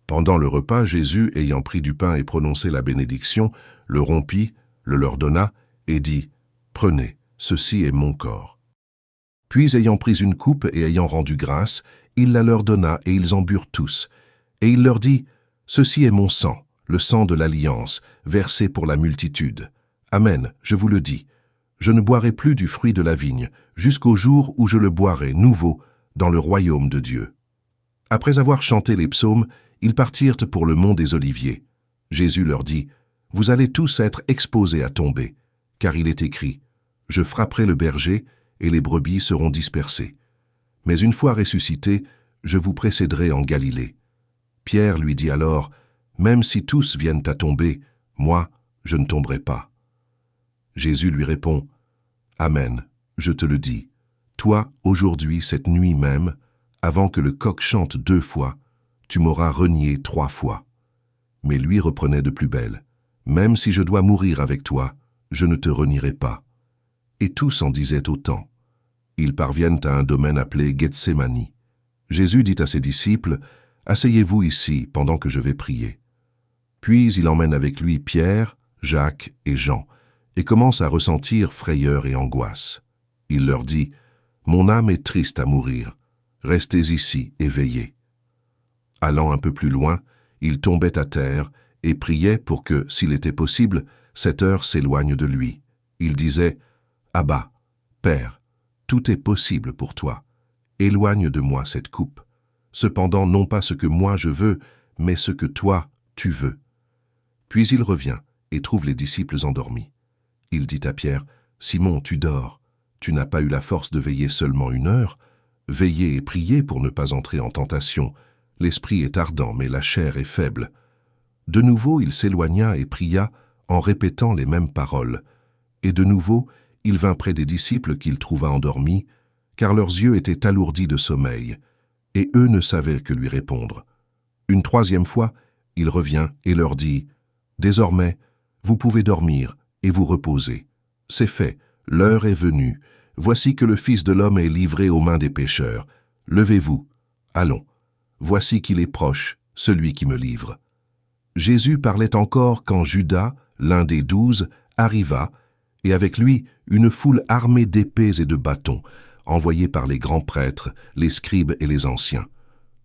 Pendant le repas, Jésus, ayant pris du pain et prononcé la bénédiction, le rompit, le leur donna et dit « Prenez, ceci est mon corps. » Puis, ayant pris une coupe et ayant rendu grâce, il la leur donna et ils en burent tous. Et il leur dit « Ceci est mon sang, le sang de l'alliance, versé pour la multitude. Amen, je vous le dis. Je ne boirai plus du fruit de la vigne, jusqu'au jour où je le boirai nouveau dans le royaume de Dieu. » Après avoir chanté les psaumes, ils partirent pour le mont des Oliviers. Jésus leur dit « Vous allez tous être exposés à tomber, car il est écrit « Je frapperai le berger, et les brebis seront dispersées. Mais une fois ressuscité, je vous précéderai en Galilée. » Pierre lui dit alors « Même si tous viennent à tomber, moi, je ne tomberai pas. » Jésus lui répond « Amen, je te le dis. Toi, aujourd'hui, cette nuit même, avant que le coq chante 2 fois, tu m'auras renié 3 fois. » Mais lui reprenait de plus belle. « Même si je dois mourir avec toi, je ne te renierai pas. » Et tous en disaient autant. Ils parviennent à un domaine appelé Gethsémani. Jésus dit à ses disciples, « Asseyez-vous ici pendant que je vais prier. » Puis il emmène avec lui Pierre, Jacques et Jean, et commence à ressentir frayeur et angoisse. Il leur dit, « Mon âme est triste à mourir. Restez ici et veillez. » Allant un peu plus loin, il tombait à terre et priait pour que, s'il était possible, cette heure s'éloigne de lui. Il disait, « Abba, Père, tout est possible pour toi. Éloigne de moi cette coupe. Cependant, non pas ce que moi je veux, mais ce que toi, tu veux. » Puis il revient et trouve les disciples endormis. Il dit à Pierre, « Simon, tu dors. Tu n'as pas eu la force de veiller seulement 1 heure. Veillez et priez pour ne pas entrer en tentation. L'esprit est ardent, mais la chair est faible. » De nouveau, il s'éloigna et pria en répétant les mêmes paroles. Et de nouveau, il vint près des disciples qu'il trouva endormis, car leurs yeux étaient alourdis de sommeil, et eux ne savaient que lui répondre. Une 3e fois, il revient et leur dit, « Désormais, vous pouvez dormir et vous reposer. C'est fait, l'heure est venue. Voici que le Fils de l'homme est livré aux mains des pécheurs. Levez-vous, allons. Voici qu'il est proche, celui qui me livre. » Jésus parlait encore quand Judas, l'un des 12, arriva, et avec lui une foule armée d'épées et de bâtons, envoyés par les grands prêtres, les scribes et les anciens.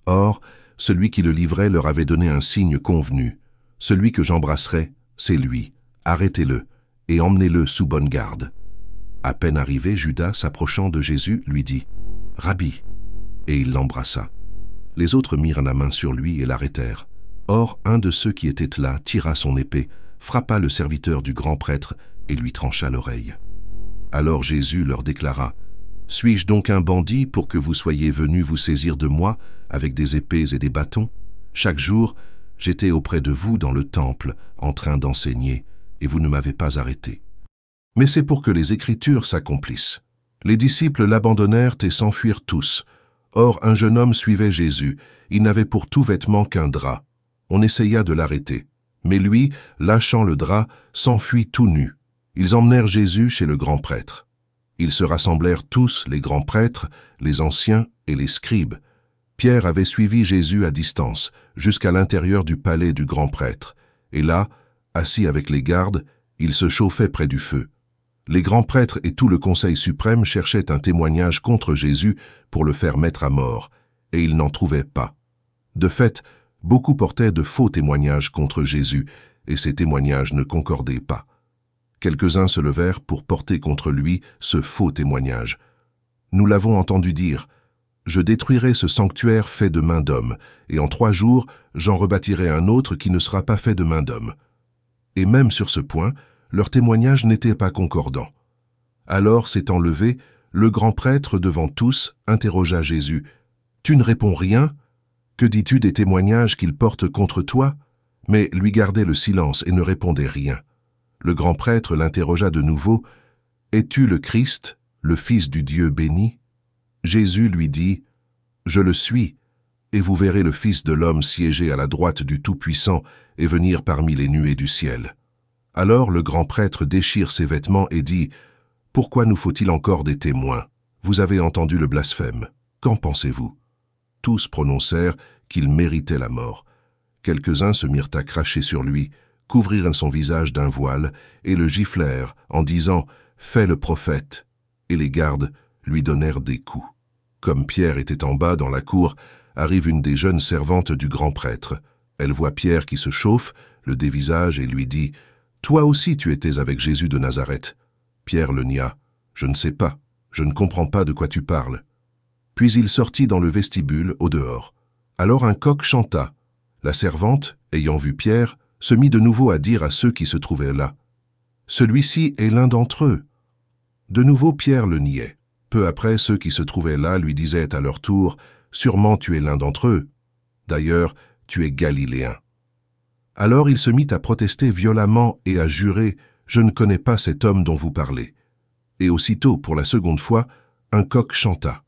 Or, celui qui le livrait leur avait donné un signe convenu. « Celui que j'embrasserai, c'est lui. Arrêtez-le et emmenez-le sous bonne garde. » À peine arrivé, Judas, s'approchant de Jésus, lui dit, « Rabbi !» Et il l'embrassa. Les autres mirent la main sur lui et l'arrêtèrent. Or, un de ceux qui étaient là tira son épée, frappa le serviteur du grand prêtre et lui trancha l'oreille. Alors Jésus leur déclara, « Suis-je donc un bandit pour que vous soyez venus vous saisir de moi avec des épées et des bâtons? Chaque jour, j'étais auprès de vous dans le temple, en train d'enseigner, et vous ne m'avez pas arrêté. Mais c'est pour que les Écritures s'accomplissent. Les disciples l'abandonnèrent et s'enfuirent tous. Or, un jeune homme suivait Jésus. Il n'avait pour tout vêtement qu'un drap. On essaya de l'arrêter. Mais lui, lâchant le drap, s'enfuit tout nu. Ils emmenèrent Jésus chez le grand prêtre. Ils se rassemblèrent tous, les grands prêtres, les anciens et les scribes. Pierre avait suivi Jésus à distance, jusqu'à l'intérieur du palais du grand prêtre. Et là, assis avec les gardes, il se chauffait près du feu. Les grands prêtres et tout le conseil suprême cherchaient un témoignage contre Jésus pour le faire mettre à mort, et ils n'en trouvaient pas. De fait, beaucoup portaient de faux témoignages contre Jésus, et ces témoignages ne concordaient pas. Quelques-uns se levèrent pour porter contre lui ce faux témoignage. Nous l'avons entendu dire, « Je détruirai ce sanctuaire fait de main d'homme, et en 3 jours, j'en rebâtirai un autre qui ne sera pas fait de main d'homme. » Et même sur ce point, leur témoignage n'était pas concordant. Alors, s'étant levé, le grand prêtre devant tous interrogea Jésus, « Tu ne réponds rien? Que dis-tu des témoignages qu'il porte contre toi ?» Mais lui gardait le silence et ne répondait rien. Le grand prêtre l'interrogea de nouveau, « Es-tu le Christ, le Fils du Dieu béni ?» Jésus lui dit, « Je le suis, et vous verrez le Fils de l'homme siéger à la droite du Tout-Puissant et venir parmi les nuées du ciel. » Alors le grand prêtre déchire ses vêtements et dit, « Pourquoi nous faut-il encore des témoins? Vous avez entendu le blasphème. Qu'en pensez-vous » Tous prononcèrent qu'il méritait la mort. Quelques-uns se mirent à cracher sur lui, couvrirent son visage d'un voile et le giflèrent en disant « Fais le prophète !» Et les gardes lui donnèrent des coups. Comme Pierre était en bas dans la cour, arrive une des jeunes servantes du grand prêtre. Elle voit Pierre qui se chauffe, le dévisage et lui dit « Toi aussi tu étais avec Jésus de Nazareth. » Pierre le nia. « Je ne sais pas, je ne comprends pas de quoi tu parles. » Puis il sortit dans le vestibule, au dehors. Alors un coq chanta. La servante, ayant vu Pierre, se mit de nouveau à dire à ceux qui se trouvaient là, « Celui-ci est l'un d'entre eux. » De nouveau Pierre le niait. Peu après, ceux qui se trouvaient là lui disaient à leur tour, « Sûrement tu es l'un d'entre eux. D'ailleurs, tu es galiléen. » Alors il se mit à protester violemment et à jurer, « Je ne connais pas cet homme dont vous parlez. » Et aussitôt, pour la seconde fois, un coq chanta.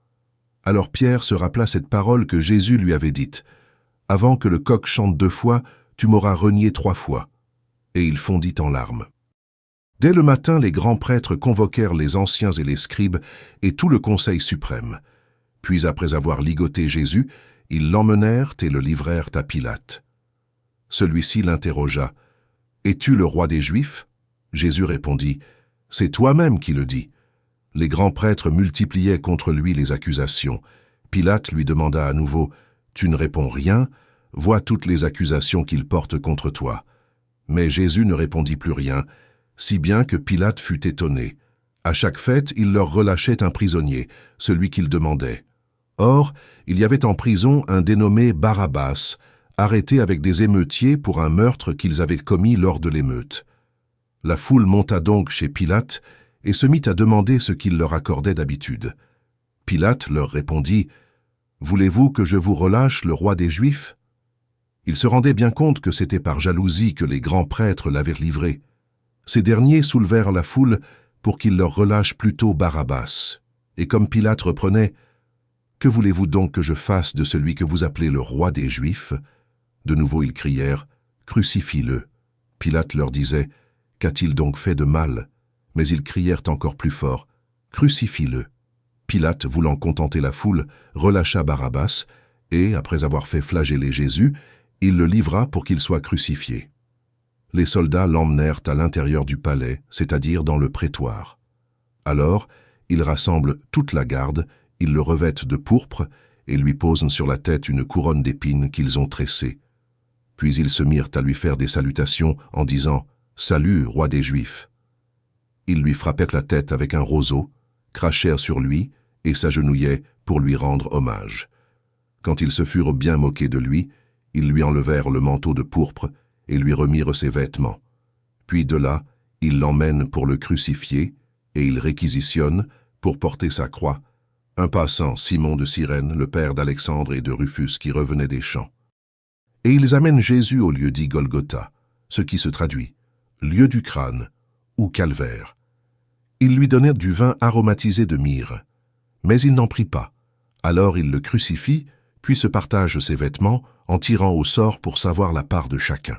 Alors Pierre se rappela cette parole que Jésus lui avait dite, « Avant que le coq chante 2 fois, tu m'auras renié 3 fois. » Et il fondit en larmes. Dès le matin, les grands prêtres convoquèrent les anciens et les scribes et tout le conseil suprême. Puis, après avoir ligoté Jésus, ils l'emmenèrent et le livrèrent à Pilate. Celui-ci l'interrogea. « Es-tu le roi des Juifs ?» Jésus répondit. « C'est toi-même qui le dis. » Les grands prêtres multipliaient contre lui les accusations. Pilate lui demanda à nouveau. « Tu ne réponds rien ? Vois toutes les accusations qu'ils portent contre toi. » Mais Jésus ne répondit plus rien, si bien que Pilate fut étonné. À chaque fête, il leur relâchait un prisonnier, celui qu'ils demandaient. Or, il y avait en prison un dénommé Barabbas, arrêté avec des émeutiers pour un meurtre qu'ils avaient commis lors de l'émeute. La foule monta donc chez Pilate et se mit à demander ce qu'il leur accordait d'habitude. Pilate leur répondit « Voulez-vous que je vous relâche le roi des Juifs ?» Il se rendait bien compte que c'était par jalousie que les grands prêtres l'avaient livré. Ces derniers soulevèrent la foule pour qu'il leur relâche plutôt Barabbas. Et comme Pilate reprenait « Que voulez-vous donc que je fasse de celui que vous appelez le roi des Juifs ?» De nouveau ils crièrent « Crucifie-le !» Pilate leur disait « Qu'a-t-il donc fait de mal ?» Mais ils crièrent encore plus fort « Crucifie-le !» Pilate, voulant contenter la foule, relâcha Barabbas et, après avoir fait flageller Jésus, il le livra pour qu'il soit crucifié. Les soldats l'emmenèrent à l'intérieur du palais, c'est-à-dire dans le prétoire. Alors, ils rassemblent toute la garde, ils le revêtent de pourpre et lui posent sur la tête une couronne d'épines qu'ils ont tressée. Puis ils se mirent à lui faire des salutations en disant « Salut, roi des Juifs !» Ils lui frappèrent la tête avec un roseau, crachèrent sur lui et s'agenouillaient pour lui rendre hommage. Quand ils se furent bien moqués de lui, ils lui enlevèrent le manteau de pourpre et lui remirent ses vêtements. Puis de là, ils l'emmènent pour le crucifier et ils réquisitionnent, pour porter sa croix, un passant, Simon de Cyrène, le père d'Alexandre et de Rufus qui revenait des champs. Et ils amènent Jésus au lieu dit Golgotha, ce qui se traduit « lieu du crâne » ou « calvaire ». Ils lui donnèrent du vin aromatisé de myrrhe, mais il n'en prit pas. Alors il le crucifie, puis se partage ses vêtements en tirant au sort pour savoir la part de chacun.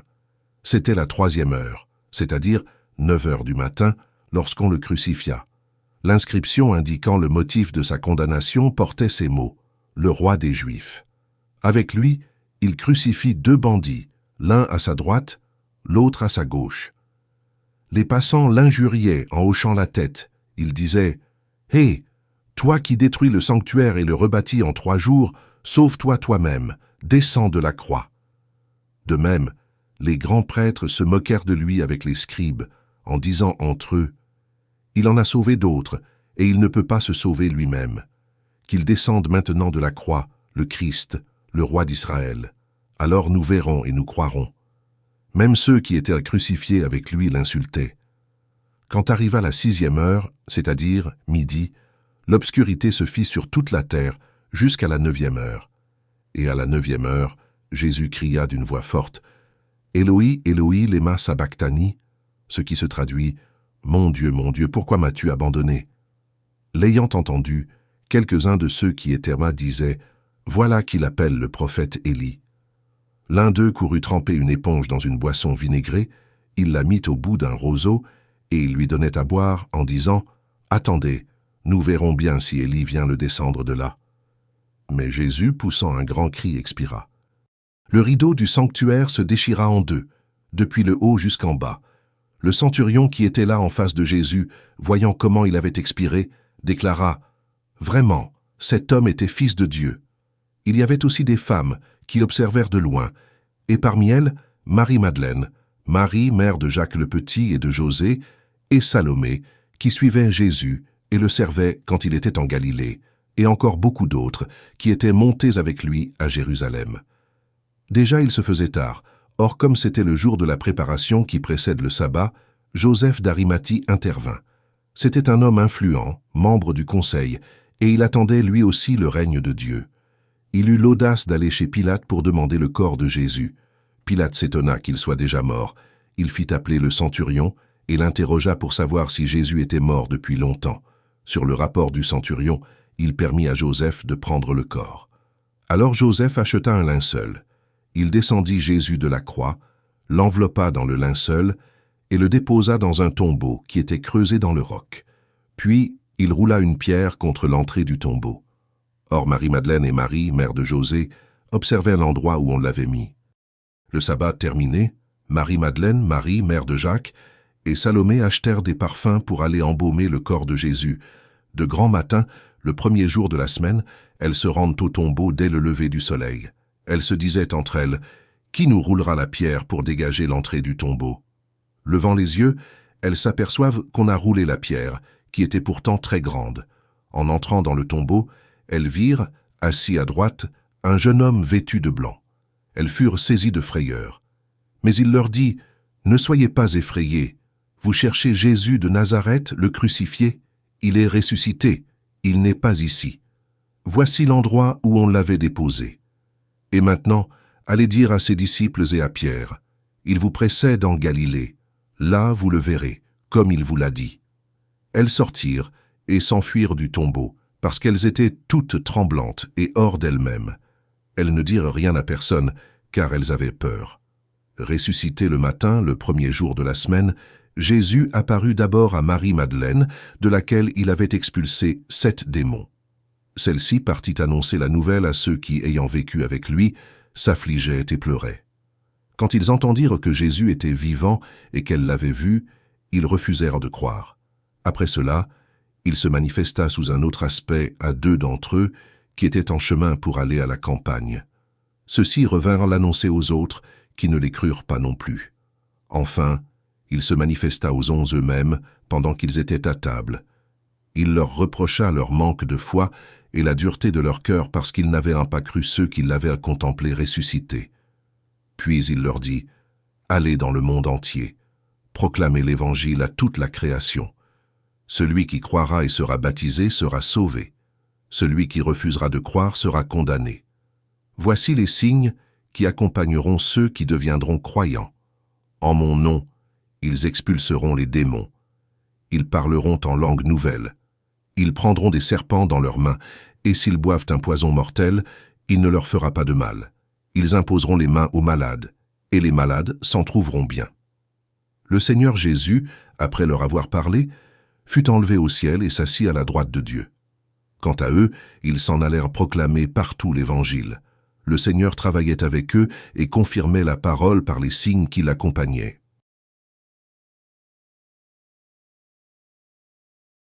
C'était la 3e heure, c'est-à-dire 9 heures du matin, lorsqu'on le crucifia. L'inscription indiquant le motif de sa condamnation portait ces mots « Le roi des Juifs ». Avec lui, il crucifie 2 bandits, l'un à sa droite, l'autre à sa gauche. Les passants l'injuriaient en hochant la tête. Ils disaient « Hé, toi qui détruis le sanctuaire et le rebâtis en 3 jours, sauve-toi toi-même, descends de la croix. » De même, les grands prêtres se moquèrent de lui avec les scribes, en disant entre eux « Il en a sauvé d'autres, et il ne peut pas se sauver lui-même. Qu'il descende maintenant de la croix, le Christ, le roi d'Israël. Alors nous verrons et nous croirons. » Même ceux qui étaient crucifiés avec lui l'insultaient. Quand arriva la 6e heure, c'est-à-dire midi, l'obscurité se fit sur toute la terre jusqu'à la 9e heure. Et à la 9e heure, Jésus cria d'une voix forte « Éloi, Éloi, lema sabachthani » ce qui se traduit « Mon Dieu, pourquoi m'as-tu abandonné ?» L'ayant entendu, quelques-uns de ceux qui étaient là disaient « Voilà qu'il appelle le prophète Élie. » L'un d'eux courut tremper une éponge dans une boisson vinaigrée, il la mit au bout d'un roseau, et il lui donnait à boire en disant « Attendez, nous verrons bien si Élie vient le descendre de là. » Mais Jésus, poussant un grand cri, expira. Le rideau du sanctuaire se déchira en 2, depuis le haut jusqu'en bas. Le centurion qui était là en face de Jésus, voyant comment il avait expiré, déclara « Vraiment, cet homme était fils de Dieu. » Il y avait aussi des femmes qui observèrent de loin, et parmi elles, Marie-Madeleine, Marie, mère de Jacques le Petit et de José, et Salomé, qui suivaient Jésus et le servaient quand il était en Galilée, et encore beaucoup d'autres qui étaient montés avec lui à Jérusalem. Déjà il se faisait tard, or comme c'était le jour de la préparation qui précède le sabbat, Joseph d'Arimathie intervint. C'était un homme influent, membre du conseil, et il attendait lui aussi le règne de Dieu. Il eut l'audace d'aller chez Pilate pour demander le corps de Jésus. Pilate s'étonna qu'il soit déjà mort. Il fit appeler le centurion et l'interrogea pour savoir si Jésus était mort depuis longtemps. Sur le rapport du centurion, il permit à Joseph de prendre le corps. Alors Joseph acheta un linceul. Il descendit Jésus de la croix, l'enveloppa dans le linceul et le déposa dans un tombeau qui était creusé dans le roc. Puis il roula une pierre contre l'entrée du tombeau. Or Marie-Madeleine et Marie, mère de José, observaient l'endroit où on l'avait mis. Le sabbat terminé, Marie-Madeleine, Marie, mère de Jacques, et Salomé achetèrent des parfums pour aller embaumer le corps de Jésus. De grand matin, le premier jour de la semaine, elles se rendent au tombeau dès le lever du soleil. Elles se disaient entre elles, « Qui nous roulera la pierre pour dégager l'entrée du tombeau ?» Levant les yeux, elles s'aperçoivent qu'on a roulé la pierre, qui était pourtant très grande. En entrant dans le tombeau, elles virent, assis à droite, un jeune homme vêtu de blanc. Elles furent saisies de frayeur. Mais il leur dit, « Ne soyez pas effrayés. Vous cherchez Jésus de Nazareth, le crucifié. Il est ressuscité. Il n'est pas ici. Voici l'endroit où on l'avait déposé. Et maintenant, allez dire à ses disciples et à Pierre, « Il vous précède en Galilée. Là, vous le verrez, comme il vous l'a dit. » Elles sortirent et s'enfuirent du tombeau, parce qu'elles étaient toutes tremblantes et hors d'elles-mêmes. Elles ne dirent rien à personne, car elles avaient peur. Ressuscité le matin, le premier jour de la semaine, Jésus apparut d'abord à Marie-Madeleine, de laquelle il avait expulsé 7 démons. Celle-ci partit annoncer la nouvelle à ceux qui, ayant vécu avec lui, s'affligeaient et pleuraient. Quand ils entendirent que Jésus était vivant et qu'elles l'avaient vu, ils refusèrent de croire. Après cela, il se manifesta sous un autre aspect à 2 d'entre eux qui étaient en chemin pour aller à la campagne. Ceux-ci revinrent l'annoncer aux autres, qui ne les crurent pas non plus. Enfin, il se manifesta aux 11 eux-mêmes pendant qu'ils étaient à table. Il leur reprocha leur manque de foi et la dureté de leur cœur parce qu'ils n'avaient pas cru ceux qui l'avaient contemplé ressuscité. Puis il leur dit, « Allez dans le monde entier, proclamez l'Évangile à toute la création. Celui qui croira et sera baptisé sera sauvé. Celui qui refusera de croire sera condamné. Voici les signes qui accompagneront ceux qui deviendront croyants. En mon nom, ils expulseront les démons. Ils parleront en langue nouvelle. Ils prendront des serpents dans leurs mains, et s'ils boivent un poison mortel, il ne leur fera pas de mal. Ils imposeront les mains aux malades, et les malades s'en trouveront bien. » Le Seigneur Jésus, après leur avoir parlé, fut enlevé au ciel et s'assit à la droite de Dieu. Quant à eux, ils s'en allèrent proclamer partout l'Évangile. Le Seigneur travaillait avec eux et confirmait la parole par les signes qui l'accompagnaient.